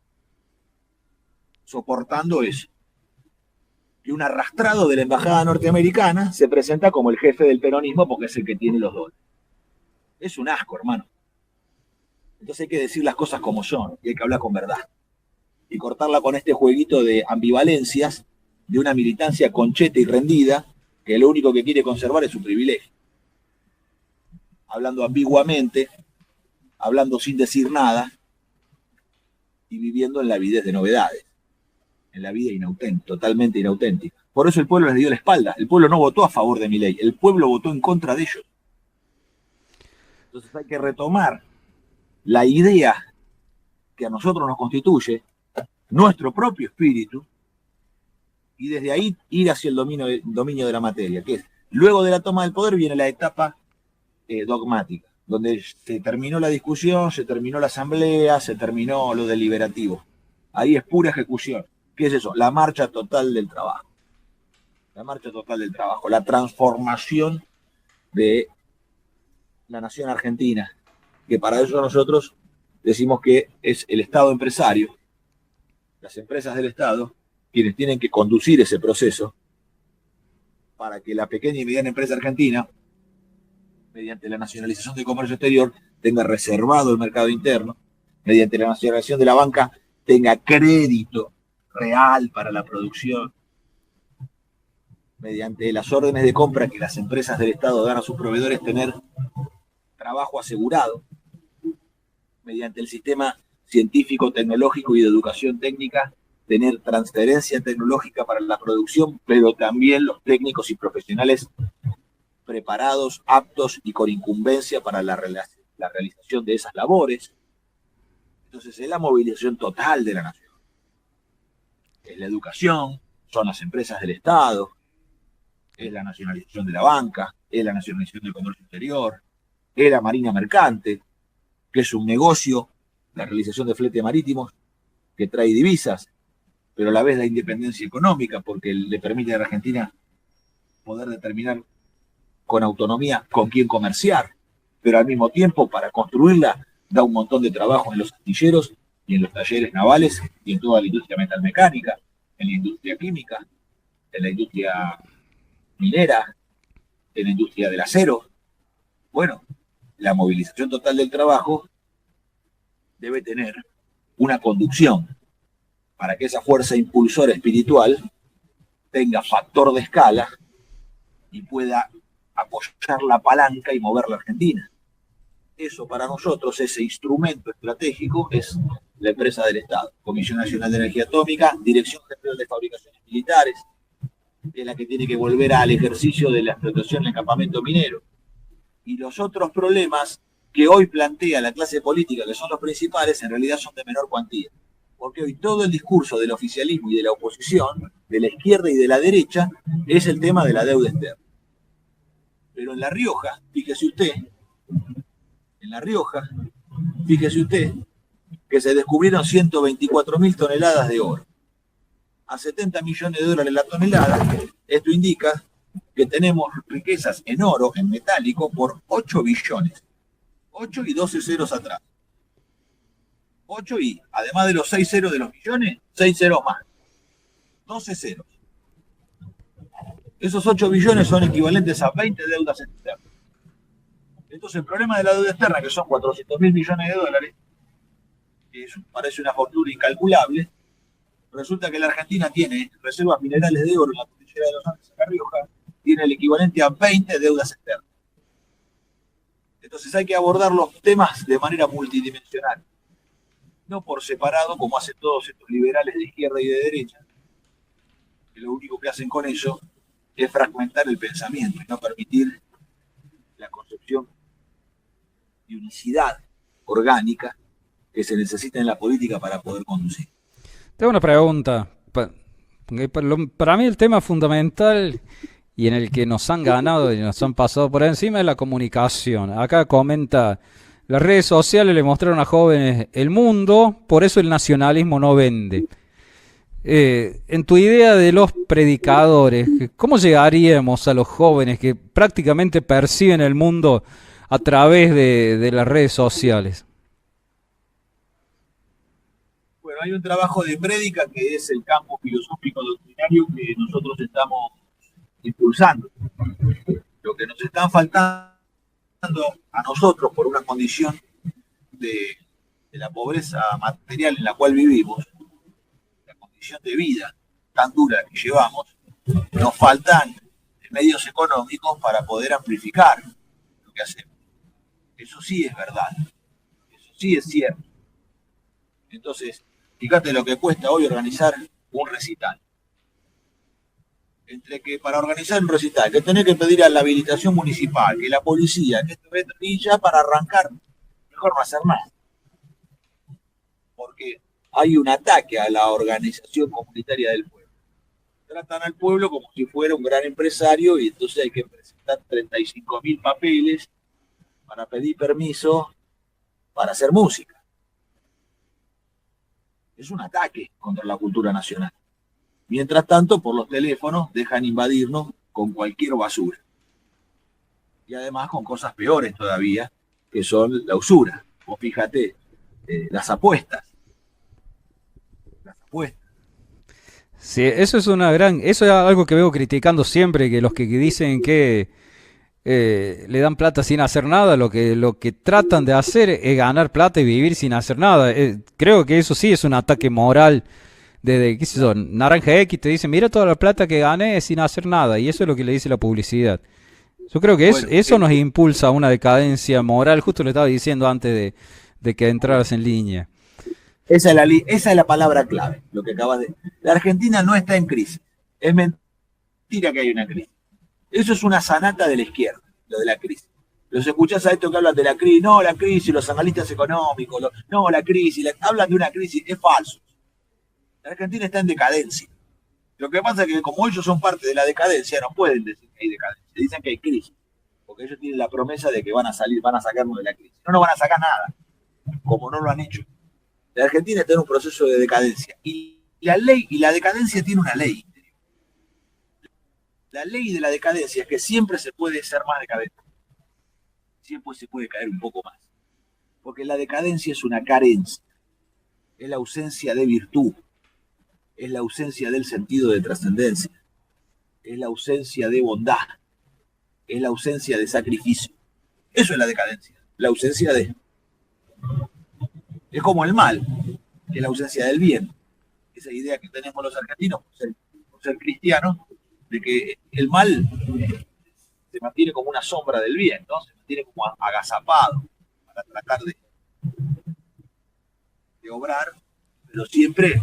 Soportando eso. Y un arrastrado de la embajada norteamericana se presenta como el jefe del peronismo porque es el que tiene los dólares. Es un asco, hermano. Entonces hay que decir las cosas como son y hay que hablar con verdad. Y cortarla con este jueguito de ambivalencias de una militancia concheta y rendida que lo único que quiere conservar es su privilegio. hablando ambiguamente, hablando sin decir nada y viviendo en la avidez de novedades, en la vida totalmente inauténtica. Por eso el pueblo les dio la espalda. El pueblo no votó a favor de Milei, el pueblo votó en contra de ellos. Entonces hay que retomar la idea que a nosotros nos constituye, nuestro propio espíritu, y desde ahí ir hacia el dominio de la materia, que es, luego de la toma del poder viene la etapa dogmática, donde se terminó la discusión, se terminó la asamblea, se terminó lo deliberativo. Ahí es pura ejecución. ¿Qué es eso? La marcha total del trabajo. La marcha total del trabajo, la transformación de la nación argentina, que para eso nosotros decimos que es el Estado empresario, las empresas del Estado, quienes tienen que conducir ese proceso para que la pequeña y mediana empresa argentina, mediante la nacionalización del comercio exterior, tenga reservado el mercado interno, mediante la nacionalización de la banca, tenga crédito real para la producción, mediante las órdenes de compra que las empresas del Estado dan a sus proveedores, tener trabajo asegurado, mediante el sistema científico, tecnológico y de educación técnica, tener transferencia tecnológica para la producción, pero también los técnicos y profesionales preparados, aptos y con incumbencia para la realización de esas labores. Entonces es la movilización total de la nación. Es la educación, son las empresas del Estado, es la nacionalización de la banca, es la nacionalización del comercio exterior, es la marina mercante, que es un negocio, la realización de fletes marítimos, que trae divisas, pero a la vez la independencia económica, porque le permite a la Argentina poder determinar con autonomía con quién comerciar, pero al mismo tiempo para construirla da un montón de trabajo en los astilleros y en los talleres navales y en toda la industria metalmecánica, en la industria química, en la industria minera, en la industria del acero. Bueno, la movilización total del trabajo debe tener una conducción para que esa fuerza impulsora espiritual tenga factor de escala y pueda apoyar la palanca y mover la Argentina. Eso para nosotros, ese instrumento estratégico, es la empresa del Estado. Comisión Nacional de Energía Atómica, Dirección General de Fabricaciones Militares, es la que tiene que volver al ejercicio de la explotación en el campamento minero. Y los otros problemas que hoy plantea la clase política, que son los principales, en realidad son de menor cuantía. Porque hoy todo el discurso del oficialismo y de la oposición, de la izquierda y de la derecha, es el tema de la deuda externa. Pero en La Rioja, fíjese usted, que se descubrieron 124.000 toneladas de oro. A 70 millones de dólares la tonelada, esto indica que tenemos riquezas en oro, en metálico, por 8 billones. 8 y 12 ceros atrás. 8 y, además de los 6 ceros de los millones, 6 ceros más. 12 ceros. Esos 8 billones son equivalentes a 20 deudas externas. Entonces el problema de la deuda externa, que son 400.000 millones de dólares, que parece una fortuna incalculable, resulta que la Argentina tiene reservas minerales de oro en la cordillera de los Andes, en La Rioja, tiene el equivalente a 20 deudas externas. Entonces hay que abordar los temas de manera multidimensional, no por separado, como hacen todos estos liberales de izquierda y de derecha, que lo único que hacen con eso es fragmentar el pensamiento y no permitir la concepción de unicidad orgánica que se necesita en la política para poder conducir. Tengo una pregunta. Para mí el tema fundamental y en el que nos han ganado y nos han pasado por encima es la comunicación. Acá comenta, las redes sociales le mostraron a jóvenes el mundo, por eso el nacionalismo no vende. En tu idea de los predicadores, ¿cómo llegaríamos a los jóvenes que prácticamente perciben el mundo a través de las redes sociales? Bueno, hay un trabajo de prédica que es el campo filosófico doctrinario que nosotros estamos impulsando. Lo que nos está faltando a nosotros por una condición de la pobreza material en la cual vivimos, la condición de vida tan dura que llevamos, nos faltan medios económicos para poder amplificar lo que hacemos. Eso sí es verdad. Eso sí es cierto. Entonces, fíjate lo que cuesta hoy organizar un recital. Entre que para organizar un recital, que tenés que pedir a la habilitación municipal, que la policía, que esto, y ya para arrancar, mejor no hacer nada. Porque hay un ataque a la organización comunitaria del pueblo. Tratan al pueblo como si fuera un gran empresario y entonces hay que presentar 35.000 papeles para pedir permiso para hacer música. Es un ataque contra la cultura nacional. Mientras tanto, por los teléfonos dejan invadirnos con cualquier basura. Y además con cosas peores todavía, que son la usura. Vos fíjate, las apuestas. Las apuestas. Sí, eso es eso es algo que veo criticando siempre, que los que dicen que le dan plata sin hacer nada, lo que tratan de hacer es ganar plata y vivir sin hacer nada. Creo que eso sí es un ataque moral. Desde, qué sé yo, Naranja X te dice, mira toda la plata que gané sin hacer nada, y eso es lo que le dice la publicidad. Yo creo que Bueno, eso nos impulsa a una decadencia moral, justo lo estaba diciendo antes de que entraras en línea. esa es la palabra clave, lo que acabas de... La Argentina no está en crisis. Es mentira que hay una crisis. Eso es una sanata de la izquierda, lo de la crisis. Los escuchás a esto que hablan de la crisis, no, la crisis, los analistas económicos, no, la crisis, hablan de una crisis, es falso. La Argentina está en decadencia. Lo que pasa es que como ellos son parte de la decadencia, no pueden decir que hay decadencia, dicen que hay crisis, porque ellos tienen la promesa de que van a sacarnos de la crisis. No nos van a sacar nada, como no lo han hecho. La Argentina está en un proceso de decadencia, y la ley y la decadencia tiene una ley. La ley de la decadencia es que siempre se puede ser más decadente, siempre se puede caer un poco más, porque la decadencia es una carencia, es la ausencia de virtud, es la ausencia del sentido de trascendencia, es la ausencia de bondad, es la ausencia de sacrificio. Eso es la decadencia, la ausencia de... Es como el mal, que es la ausencia del bien. Esa idea que tenemos los argentinos por ser cristianos, de que el mal se mantiene como una sombra del bien, ¿no? Se mantiene como agazapado para tratar de obrar, pero siempre...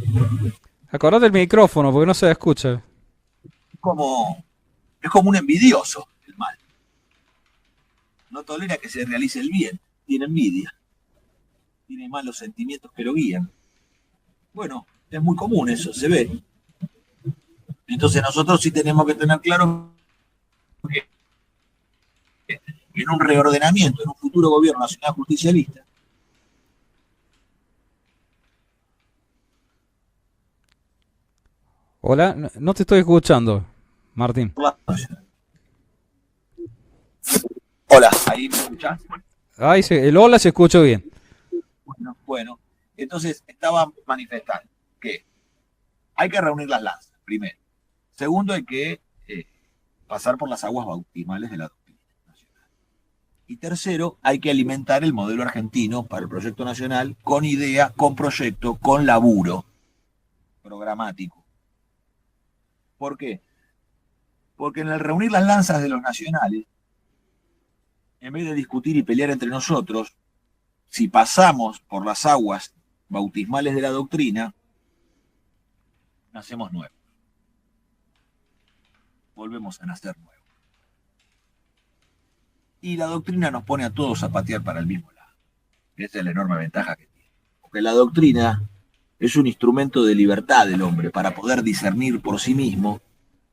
Acordate del micrófono porque no se escucha. Es como un envidioso el mal. No tolera que se realice el bien, tiene envidia, tiene malos sentimientos que lo guían. Bueno, es muy común eso, se ve. Entonces nosotros sí tenemos que tener claro que en un reordenamiento, en un futuro gobierno nacional justicialista, Hola, no te estoy escuchando, Martín. hola, ¿ahí me escuchás? Ahí el hola se escuchó bien. Bueno, entonces estaba manifestando que hay que reunir las lanzas, primero. Segundo, hay que pasar por las aguas bautismales de la doctrina nacional. Y tercero, hay que alimentar el modelo argentino para el proyecto nacional con idea, con proyecto, con laburo programático. ¿Por qué? Porque en el reunir las lanzas de los nacionales, en vez de discutir y pelear entre nosotros, si pasamos por las aguas bautismales de la doctrina, nacemos nuevos. Volvemos a nacer nuevos. Y la doctrina nos pone a todos a patear para el mismo lado. Esa es la enorme ventaja que tiene. Porque la doctrina es un instrumento de libertad del hombre para poder discernir por sí mismo,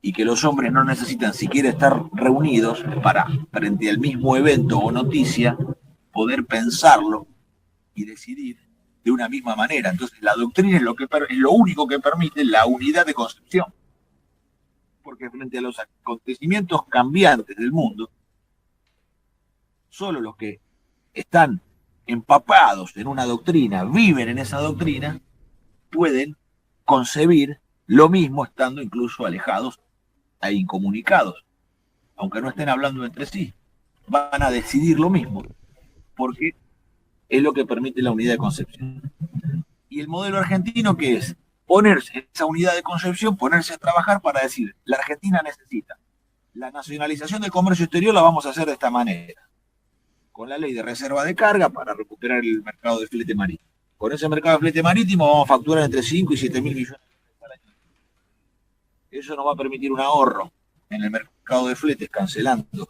y que los hombres no necesitan siquiera estar reunidos para, frente al mismo evento o noticia, poder pensarlo y decidir de una misma manera. Entonces la doctrina es lo único que permite la unidad de concepción. Porque frente a los acontecimientos cambiantes del mundo, solo los que están empapados en una doctrina, viven en esa doctrina, pueden concebir lo mismo estando incluso alejados e incomunicados, aunque no estén hablando entre sí. Van a decidir lo mismo, porque es lo que permite la unidad de concepción. Y el modelo argentino, ¿qué es? Ponerse esa unidad de concepción, ponerse a trabajar para decir, la Argentina necesita la nacionalización del comercio exterior, la vamos a hacer de esta manera. con la ley de reserva de carga para recuperar el mercado de flete marítimo. Con ese mercado de flete marítimo vamos a facturar entre 5 y 7 mil millones de dólares al año. Eso nos va a permitir un ahorro en el mercado de fletes, cancelando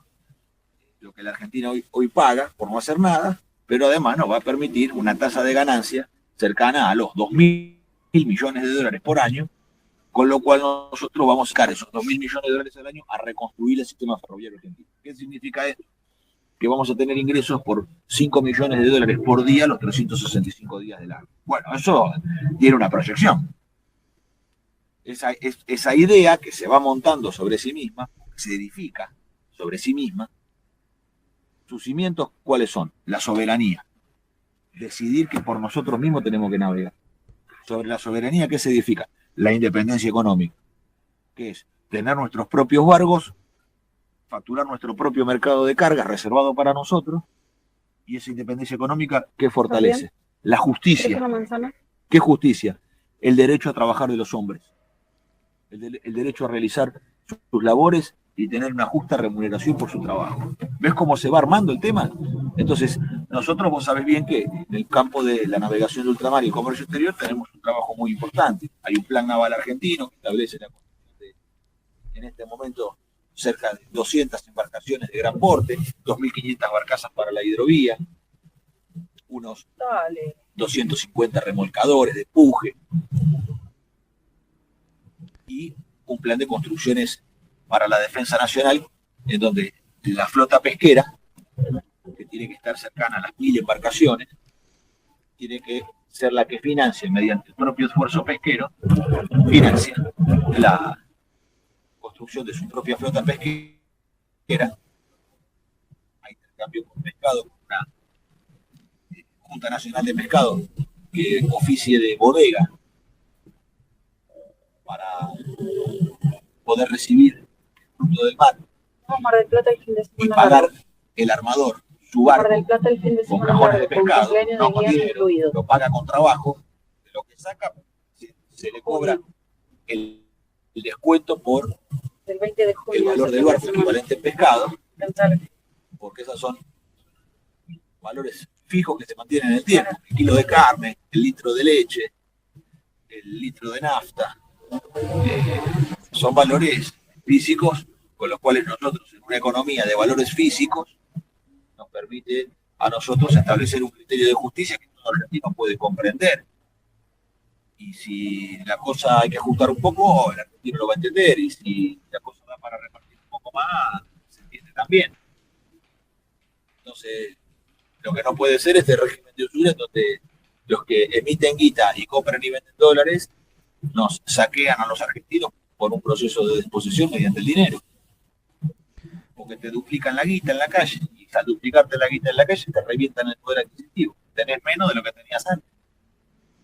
lo que la Argentina hoy paga por no hacer nada, pero además nos va a permitir una tasa de ganancia cercana a los 2.000 millones de dólares por año, con lo cual nosotros vamos a sacar esos 2.000 millones de dólares al año a reconstruir el sistema ferroviario argentino. ¿Qué significa esto? Que vamos a tener ingresos por 5 millones de dólares por día los 365 días del año. Bueno, eso tiene una proyección. Esa idea que se va montando sobre sí misma, que se edifica sobre sí misma, sus cimientos, ¿cuáles son? La soberanía. Decidir que por nosotros mismos tenemos que navegar. Sobre la soberanía, ¿qué se edifica? La independencia económica, que es tener nuestros propios barcos, facturar nuestro propio mercado de cargas reservado para nosotros, y esa independencia económica, ¿qué fortalece? La justicia. ¿Qué justicia? El derecho a trabajar de los hombres, el derecho a realizar sus labores y tener una justa remuneración por su trabajo. ¿Ves cómo se va armando el tema? Entonces, nosotros, vos sabés bien que en el campo de la navegación de ultramar y el comercio exterior tenemos un trabajo muy importante. Hay un plan naval argentino que establece la construcción de, en este momento, cerca de 200 embarcaciones de gran porte, 2.500 barcazas para la hidrovía, unos 250 remolcadores de puje y un plan de construcciones para la defensa nacional, en donde la flota pesquera, que tiene que estar cercana a las 1.000 embarcaciones, tiene que ser la que financie, mediante el propio esfuerzo pesquero, financia la construcción de su propia flota pesquera. Hay intercambio con pescado, con una Junta Nacional de Pescado que oficie de bodega para poder recibir el fruto del mar y pagar el armador su barco con cajones de pescado, no con dinero, lo paga con trabajo, de lo que saca se le cobra el descuento por el valor del barco equivalente en pescado, porque esos son valores fijos que se mantienen en el tiempo. El kilo de carne, el litro de leche, el litro de nafta, son valores físicos con los cuales nosotros, en una economía de valores físicos, nos permite a nosotros establecer un criterio de justicia que todo argentino puede comprender. Y si la cosa hay que ajustar un poco, el argentino lo va a entender, y si la cosa da para repartir un poco más, se entiende también. Entonces, lo que no puede ser este régimen de usura donde los que emiten guita y compran y venden dólares nos saquean a los argentinos por un proceso de disposición mediante el dinero. Porque te duplican la guita en la calle, y al duplicarte la guita en la calle te revientan el poder adquisitivo. Tenés menos de lo que tenías antes.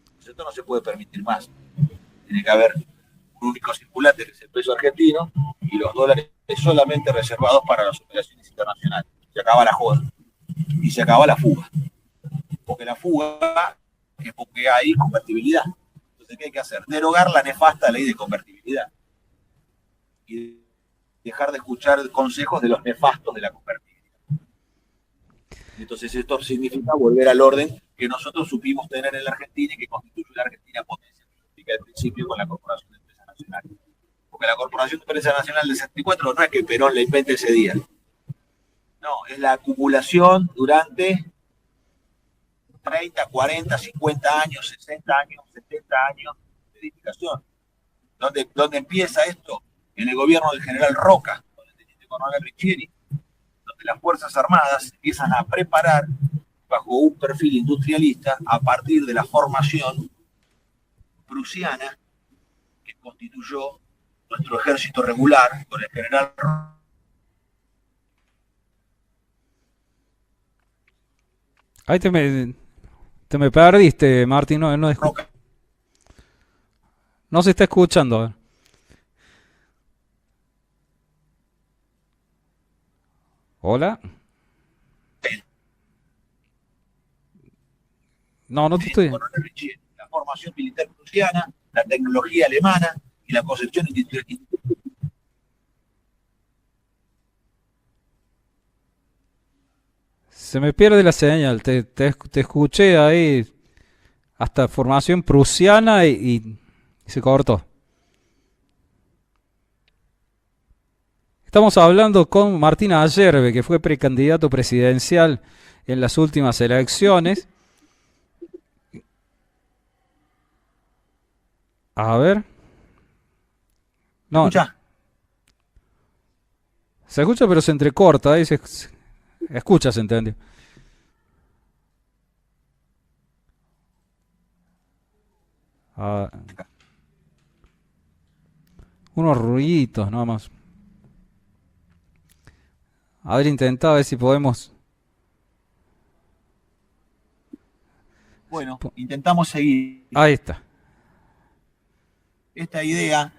Entonces, esto no se puede permitir más. Tiene que haber un único circulante, que es el peso argentino, y los dólares solamente reservados para las operaciones internacionales. Se acaba la joda. Y se acaba la fuga. Porque la fuga es porque hay convertibilidad. Entonces, ¿qué hay que hacer? Derogar la nefasta ley de convertibilidad. Y dejar de escuchar consejos de los nefastos de la convertibilidad. Entonces, esto significa volver al orden que nosotros supimos tener en la Argentina y que constituye la Argentina potencia, que explica al principio con la Corporación de Empresa Nacional. Porque la Corporación de Empresa Nacional del 64 no es que Perón la invente ese día. No, es la acumulación durante 30, 40, 50 años, 60 años, 70 años de edificación. ¿Dónde empieza esto? En el gobierno del general Roca, con el teniente coronel Riccieri, donde las Fuerzas Armadas empiezan a preparar bajo un perfil industrialista a partir de la formación prusiana que constituyó nuestro ejército regular con el general Roca. Ahí te me perdiste, Martín. No se está escuchando. A ver. Hola. No te estoy. La formación militar prusiana, la tecnología alemana y la concepción industrial. Se me pierde la señal, te escuché ahí hasta formación prusiana y se cortó. Estamos hablando con Martín Ayerbe, que fue precandidato presidencial en las últimas elecciones. A ver. No, ¿Escucha? se escucha pero se entrecorta, ahí se escucha, se entendió. Ah, unos ruiditos nada más. A ver, intentado a ver si podemos. Bueno, intentamos seguir Ahí está. esta idea.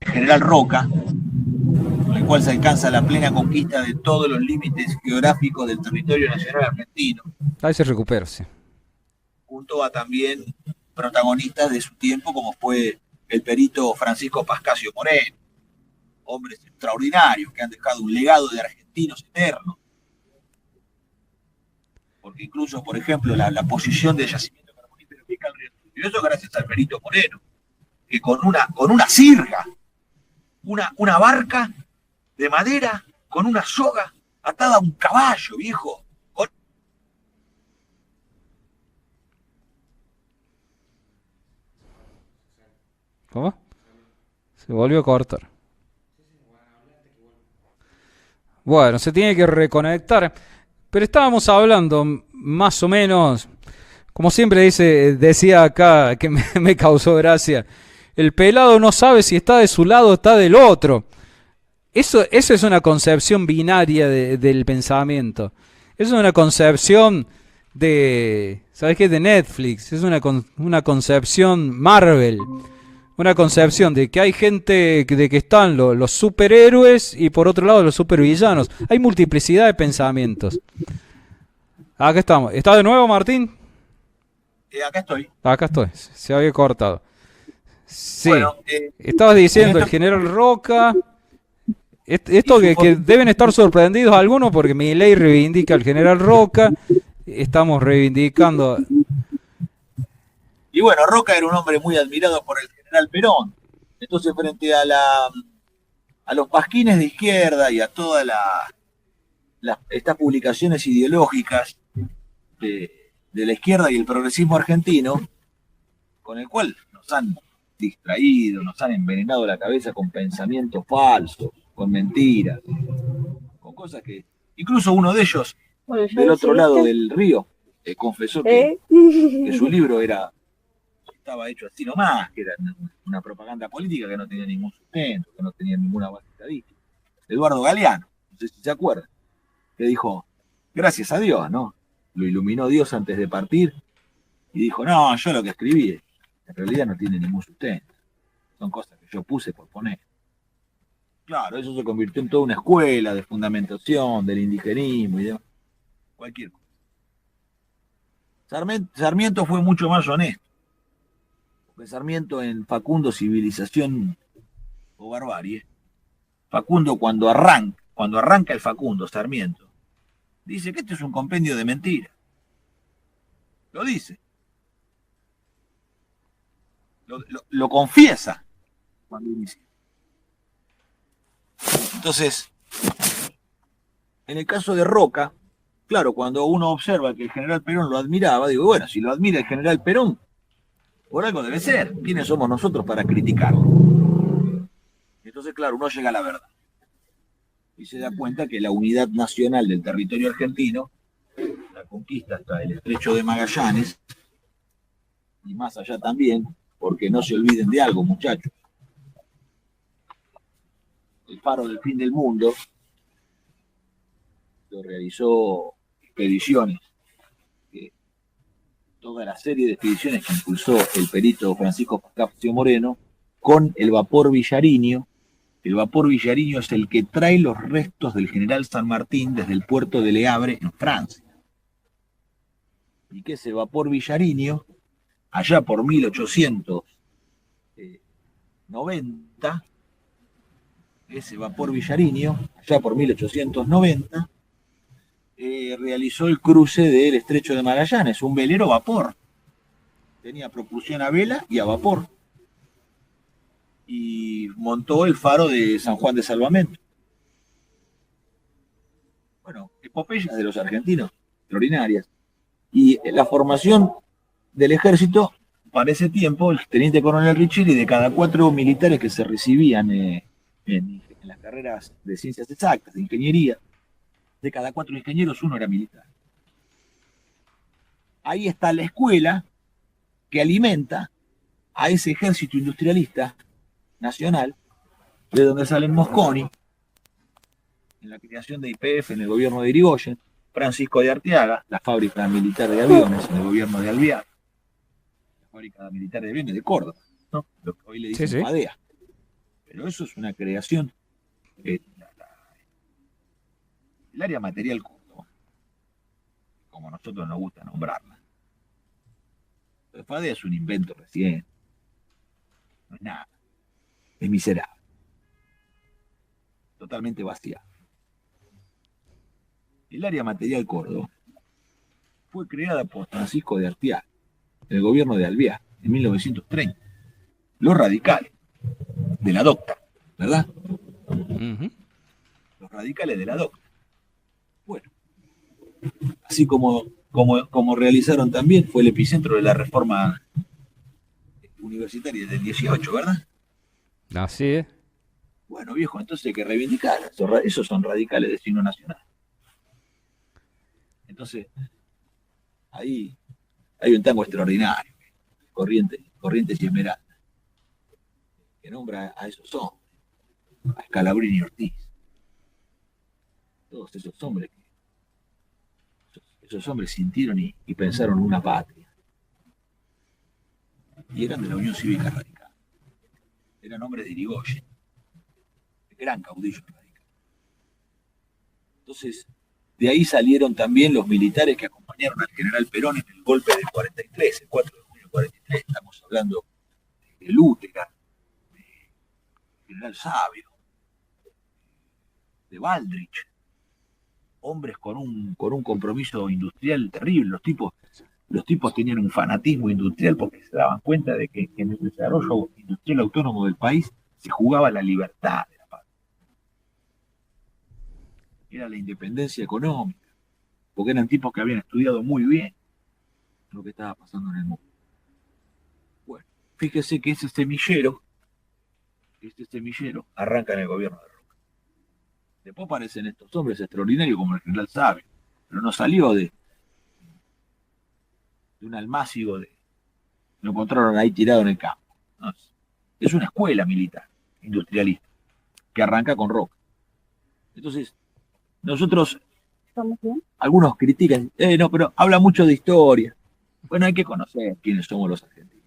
General Roca, con el cual se alcanza la plena conquista de todos los límites geográficos del territorio nacional argentino, Ahí se recupera, sí. junto a también protagonistas de su tiempo, como fue el perito Francisco Pascasio Moreno, hombres extraordinarios que han dejado un legado de argentinos eternos. Porque incluso, por ejemplo, la posición del yacimiento carbonífero que el río Turbio, eso gracias al perito Moreno, que con una sirga, una barca de madera, con una soga atada a un caballo, viejo. ¿Cómo? Se volvió a cortar. Bueno, se tiene que reconectar. Pero estábamos hablando más o menos, como siempre decía acá, que me causó gracia. El pelado no sabe si está de su lado o está del otro. Eso es una concepción binaria del pensamiento. Eso es una concepción ¿sabes qué? De Netflix. Es una concepción Marvel. Una concepción de que hay gente, de que están los superhéroes y por otro lado los supervillanos. Hay multiplicidad de pensamientos. Acá estamos. ¿Está de nuevo, Martín? Acá estoy. Acá estoy. Se había cortado. Sí. Bueno, estabas diciendo el general Roca. Esto que deben estar sorprendidos algunos porque Milei reivindica al general Roca. Estamos reivindicando. Y bueno, Roca era un hombre muy admirado por el general Perón. Entonces, frente a los pasquines de izquierda y a todas estas publicaciones ideológicas de la izquierda y el progresismo argentino, con el cual nos han distraído, nos han envenenado la cabeza con pensamientos falsos, con mentiras, con cosas que incluso uno de ellos, del otro lado del río, confesó que su libro estaba hecho así nomás, que era una propaganda política que no tenía ningún sustento, que no tenía ninguna base estadística. Eduardo Galeano, no sé si se acuerdan, que dijo, gracias a Dios, ¿no? Lo iluminó Dios antes de partir y dijo, no, yo lo que escribí en realidad no tiene ningún sustento. Son cosas que yo puse por poner. Claro, eso se convirtió en toda una escuela de fundamentación, del indigenismo y demás. Cualquier cosa. Sarmiento fue mucho más honesto. Porque Sarmiento en Facundo, Civilización o Barbarie, Facundo cuando arranca el Facundo, Sarmiento, dice que esto es un compendio de mentiras. Lo dice. Lo confiesa cuando inicia. Entonces, en el caso de Roca, claro, cuando uno observa que el general Perón lo admiraba, digo, bueno, si lo admira el general Perón, por algo debe ser. ¿Quiénes somos nosotros para criticarlo? Entonces, claro, uno llega a la verdad. Y se da cuenta que la unidad nacional del territorio argentino, la conquista hasta el estrecho de Magallanes, y más allá también, porque no se olviden de algo, muchachos. El faro del fin del mundo lo realizó expediciones, toda la serie de expediciones que impulsó el perito Francisco Pascasio Moreno con el vapor Vilariño. El vapor Vilariño es el que trae los restos del general San Martín desde el puerto de Le Havre en Francia. Y que ese vapor Vilariño, allá por 1890, ese vapor Vilariño, allá por 1890, realizó el cruce del Estrecho de Magallanes, un velero vapor. Tenía propulsión a vela y a vapor. Y montó el faro de San Juan de Salvamento. Bueno, epopeyas de los argentinos, extraordinarias. Y la formación del ejército, para ese tiempo, el teniente coronel Richelli, de cada 4 militares que se recibían en las carreras de ciencias exactas, de ingeniería, de cada 4 ingenieros, 1 era militar. Ahí está la escuela que alimenta a ese ejército industrialista nacional, de donde salen Mosconi, en la creación de YPF en el gobierno de Irigoyen, Francisco de Arteaga, la fábrica militar de aviones en el gobierno de Alvear, la fábrica militar de aviones de Córdoba, ¿no? Lo que hoy le dicen FADEA. Pero eso es una creación. El área material Córdoba, como a nosotros nos gusta nombrarla. El FADEA es un invento reciente. No es nada. Es miserable. Totalmente vaciado. El área material Córdoba fue creada por Francisco de Arteaga, en el gobierno de Alvear, en 1930. Los radicales de la docta, ¿verdad? Los radicales de la docta. Bueno, así como realizaron también, fue el epicentro de la reforma universitaria del 18, ¿verdad? Así es. Bueno, viejo, entonces hay que reivindicar. Esos son radicales de signo nacional. Entonces, ahí hay un tango extraordinario, Corrientes y Esmeralda, que nombra a esos hombres, a Scalabrini y Ortiz. Todos esos hombres sintieron y pensaron una patria. Y eran de la Unión Cívica Radical. Eran hombres de Irigoyen, de gran caudillo radical. Entonces, de ahí salieron también los militares que acompañaron al general Perón en el golpe del 43, el 4 de junio del 43. Estamos hablando de Lútera, de general Sabio, de Baldrich. Hombres con un compromiso industrial terrible. Los tipos tenían un fanatismo industrial porque se daban cuenta de que en el desarrollo industrial autónomo del país se jugaba la libertad de la patria. Era la independencia económica, porque eran tipos que habían estudiado muy bien lo que estaba pasando en el mundo. Bueno, fíjese que este semillero arranca en el gobierno de Roca. Después aparecen estos hombres extraordinarios como el general Sabio, pero no salió de un almácigo lo encontraron ahí tirado en el campo. No, es una escuela militar, industrialista, que arranca con Roca. Entonces, nosotros, algunos critican, no, pero habla mucho de historia. Bueno, hay que conocer quiénes somos los argentinos.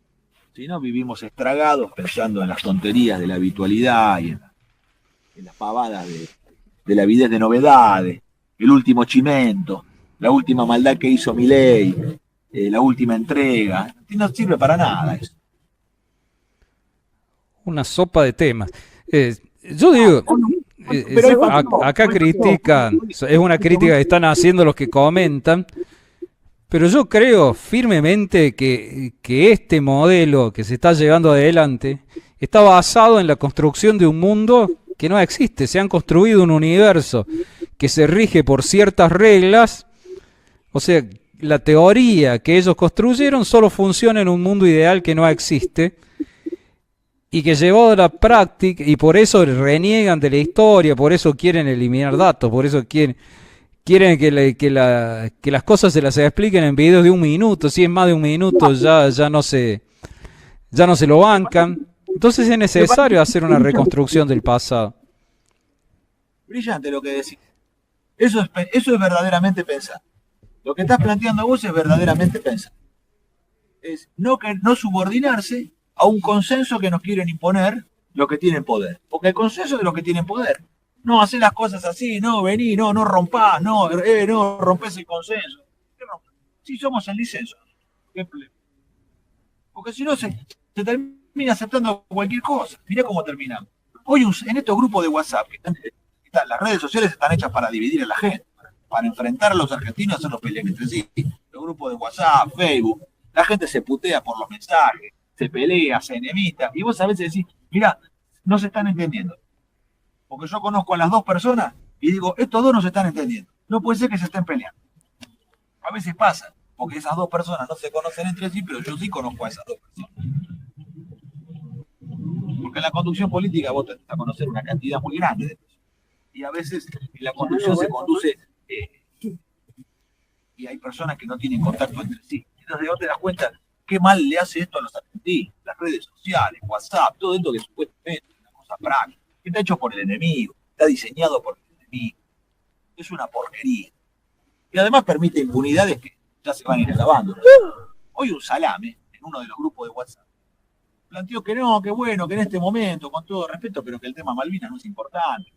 Si no, vivimos estragados pensando en las tonterías de la habitualidad y en las pavadas de la avidez de novedades, el último chimento, la última maldad que hizo Milei, la última entrega. No sirve para nada eso. Una sopa de temas. Yo digo... acá critican, es una crítica que están haciendo los que comentan, pero yo creo firmemente que este modelo que se está llevando adelante está basado en la construcción de un mundo que no existe. Se han construido un universo que se rige por ciertas reglas, o sea, la teoría que ellos construyeron solo funciona en un mundo ideal que no existe, y que llevó a la práctica, y por eso reniegan de la historia, por eso quieren eliminar datos, por eso quieren que las cosas se las expliquen en videos de 1 minuto. Si es más de 1 minuto ya no se lo bancan. Entonces es necesario hacer una reconstrucción del pasado. Brillante lo que decís. Eso es verdaderamente pensar. Lo que estás planteando vos es verdaderamente pensar. Es no subordinarse a un consenso que nos quieren imponer los que tienen poder. Porque el consenso es de los que tienen poder. No, hacer las cosas así, no, vení, no rompás, no rompés el consenso. Si somos el disenso. ¿Qué problema? Porque si no se termina aceptando cualquier cosa. Mirá cómo terminamos. En estos grupos de WhatsApp, las redes sociales están hechas para dividir a la gente, para enfrentar a los argentinos y hacerlos pelear entre sí. Los grupos de WhatsApp, Facebook, la gente se putea por los mensajes, se pelea, se enemista, y vos a veces decís, mirá, no se están entendiendo. Porque yo conozco a las dos personas y digo, estos dos no se están entendiendo. No puede ser que se estén peleando. A veces pasa, porque esas dos personas no se conocen entre sí, pero yo sí conozco a esas dos personas. Porque en la conducción política vos tenés que conocer una cantidad muy grande de personas. Y a veces en la conducción se conduce y hay personas que no tienen contacto entre sí. Entonces vos te das cuenta qué mal le hace esto a los argentinos. Las redes sociales, WhatsApp, todo esto que supuestamente es una cosa práctica. Está hecho por el enemigo, está diseñado por el enemigo. Es una porquería. Y además permite impunidades que ya se van a ir acabando. Hoy un salame, en uno de los grupos de WhatsApp, planteó que no, que bueno, que en este momento, con todo respeto, pero que el tema Malvinas no es importante.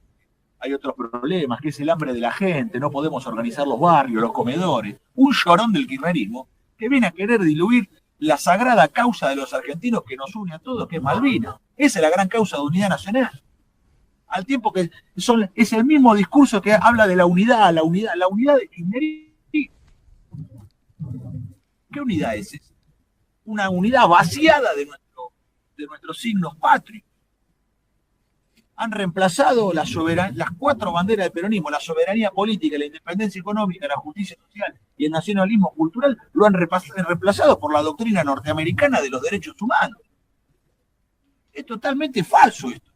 Hay otros problemas, que es el hambre de la gente, no podemos organizar los barrios, los comedores. Un llorón del kirchnerismo que viene a querer diluir la sagrada causa de los argentinos que nos une a todos, que es Malvinas. Esa es la gran causa de unidad nacional. Al tiempo que es el mismo discurso que habla de la unidad de kirchnerismo. ¿Qué unidad es esa? Una unidad vaciada de nuestros signos patrios. Han reemplazado las 4 banderas del peronismo, la soberanía política, la independencia económica, la justicia social y el nacionalismo cultural, lo han reemplazado por la doctrina norteamericana de los derechos humanos. Es totalmente falso esto.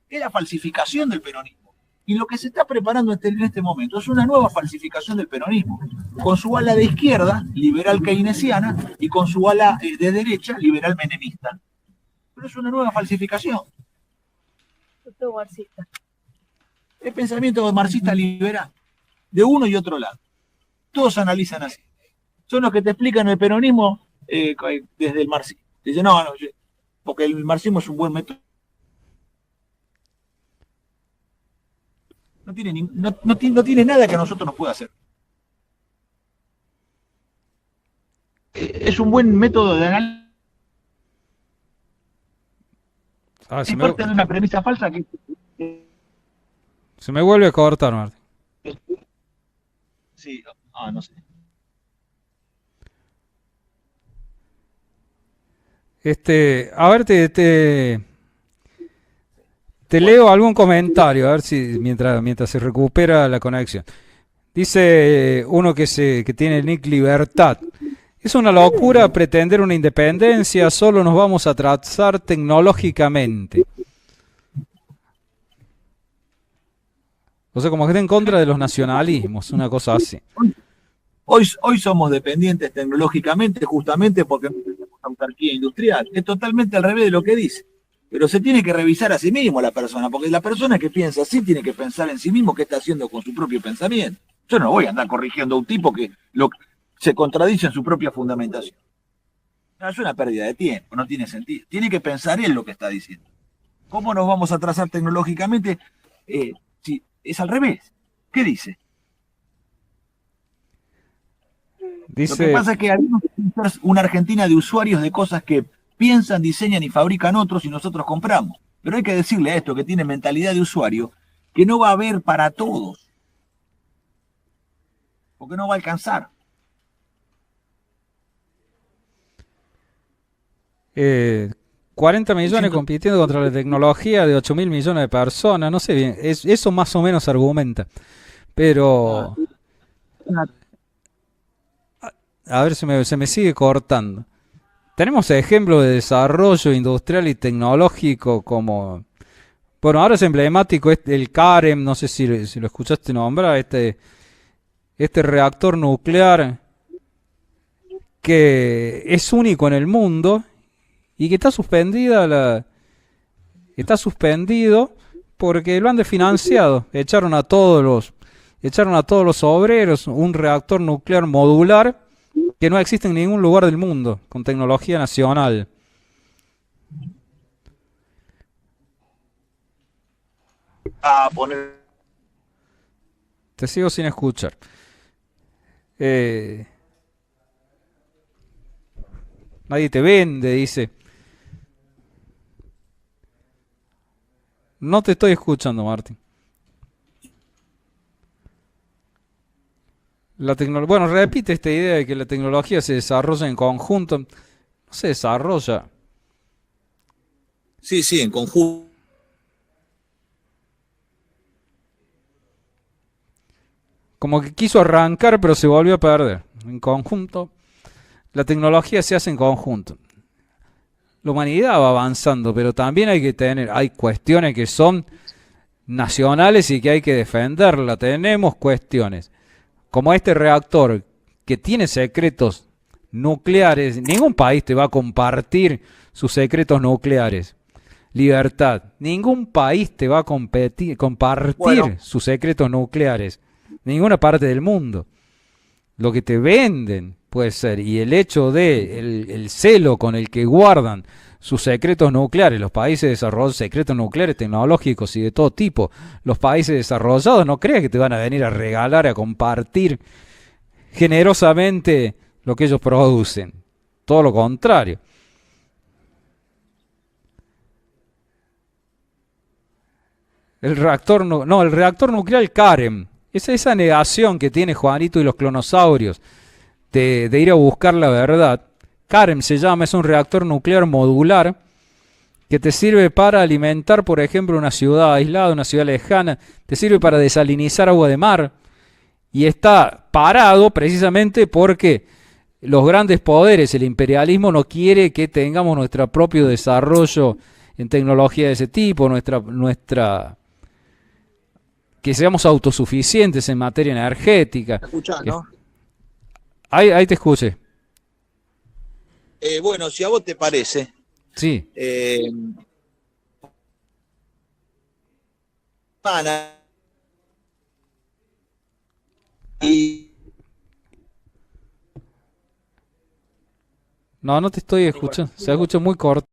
Es la falsificación del peronismo. Y lo que se está preparando en este momento es una nueva falsificación del peronismo, con su ala de izquierda, liberal keynesiana, y con su ala de derecha, liberal menemista. Pero es una nueva falsificación. Todo marxista. El pensamiento marxista liberal, de uno y otro lado. Todos analizan así. Son los que te explican el peronismo desde el marxismo. Dicen, no, porque el marxismo es un buen método. No tiene nada que a nosotros nos pueda hacer. Es un buen método de análisis. Es parte de una premisa falsa que... Se me vuelve a cortar, Martín. Sí, no sé. A ver, te leo algún comentario, a ver si mientras se recupera la conexión. Dice uno que tiene el nick Libertad. Es una locura pretender una independencia, solo nos vamos a trazar tecnológicamente. O sea, como que está en contra de los nacionalismos, una cosa así. Hoy somos dependientes tecnológicamente justamente porque no tenemos autarquía industrial. Es totalmente al revés de lo que dice. Pero se tiene que revisar a sí mismo la persona, porque la persona que piensa así tiene que pensar en sí mismo qué está haciendo con su propio pensamiento. Yo no voy a andar corrigiendo a un tipo que se contradice en su propia fundamentación. No, es una pérdida de tiempo, no tiene sentido. Tiene que pensar él lo que está diciendo. ¿Cómo nos vamos a trazar tecnológicamente si es al revés? ¿Qué dice? Lo que pasa es que algunos quieren ser una Argentina de usuarios de cosas que piensan, diseñan y fabrican otros y nosotros compramos. Pero hay que decirle a esto que tiene mentalidad de usuario que no va a haber para todos. Porque no va a alcanzar. 40 millones compitiendo contra la tecnología de 8.000 millones de personas, no sé bien, eso más o menos argumenta. Pero... A ver, se me sigue cortando. Tenemos ejemplos de desarrollo industrial y tecnológico como... Bueno, ahora es emblemático el CAREM, no sé si lo escuchaste nombrar, este reactor nuclear que es único en el mundo y que está suspendido porque lo han desfinanciado. Echaron a todos los obreros, un reactor nuclear modular que no existe en ningún lugar del mundo, con tecnología nacional. Te sigo sin escuchar. Nadie te vende, dice. No te estoy escuchando, Martín. Bueno, repite esta idea de que la tecnología se desarrolla en conjunto. No se desarrolla. Sí, sí, en conjunto. Como que quiso arrancar, pero se volvió a perder. En conjunto. La tecnología se hace en conjunto. La humanidad va avanzando, pero también hay cuestiones que son nacionales y que hay que defenderla. Tenemos cuestiones como este reactor que tiene secretos nucleares. Ningún país te va a compartir sus secretos nucleares. Libertad. Ningún país te va a compartir Bueno, sus secretos nucleares. Ninguna parte del mundo. Lo que te venden puede ser, y el hecho de el celo con el que guardan sus secretos nucleares, los países desarrollados, secretos nucleares tecnológicos y de todo tipo, los países desarrollados, no creas que te van a venir a regalar, a compartir generosamente lo que ellos producen. Todo lo contrario. El reactor nuclear Karen. Es esa negación que tiene Juanito y los clonosaurios de ir a buscar la verdad. Karen se llama, es un reactor nuclear modular que te sirve para alimentar, por ejemplo, una ciudad aislada, una ciudad lejana, te sirve para desalinizar agua de mar y está parado precisamente porque los grandes poderes, el imperialismo no quiere que tengamos nuestro propio desarrollo en tecnología de ese tipo, que seamos autosuficientes en materia energética. ¿me escuchás, Que- no? ahí te escuché. Bueno, si a vos te parece, Sí. eh, Ana, y No, no te estoy escuchando. Se escucha muy corto.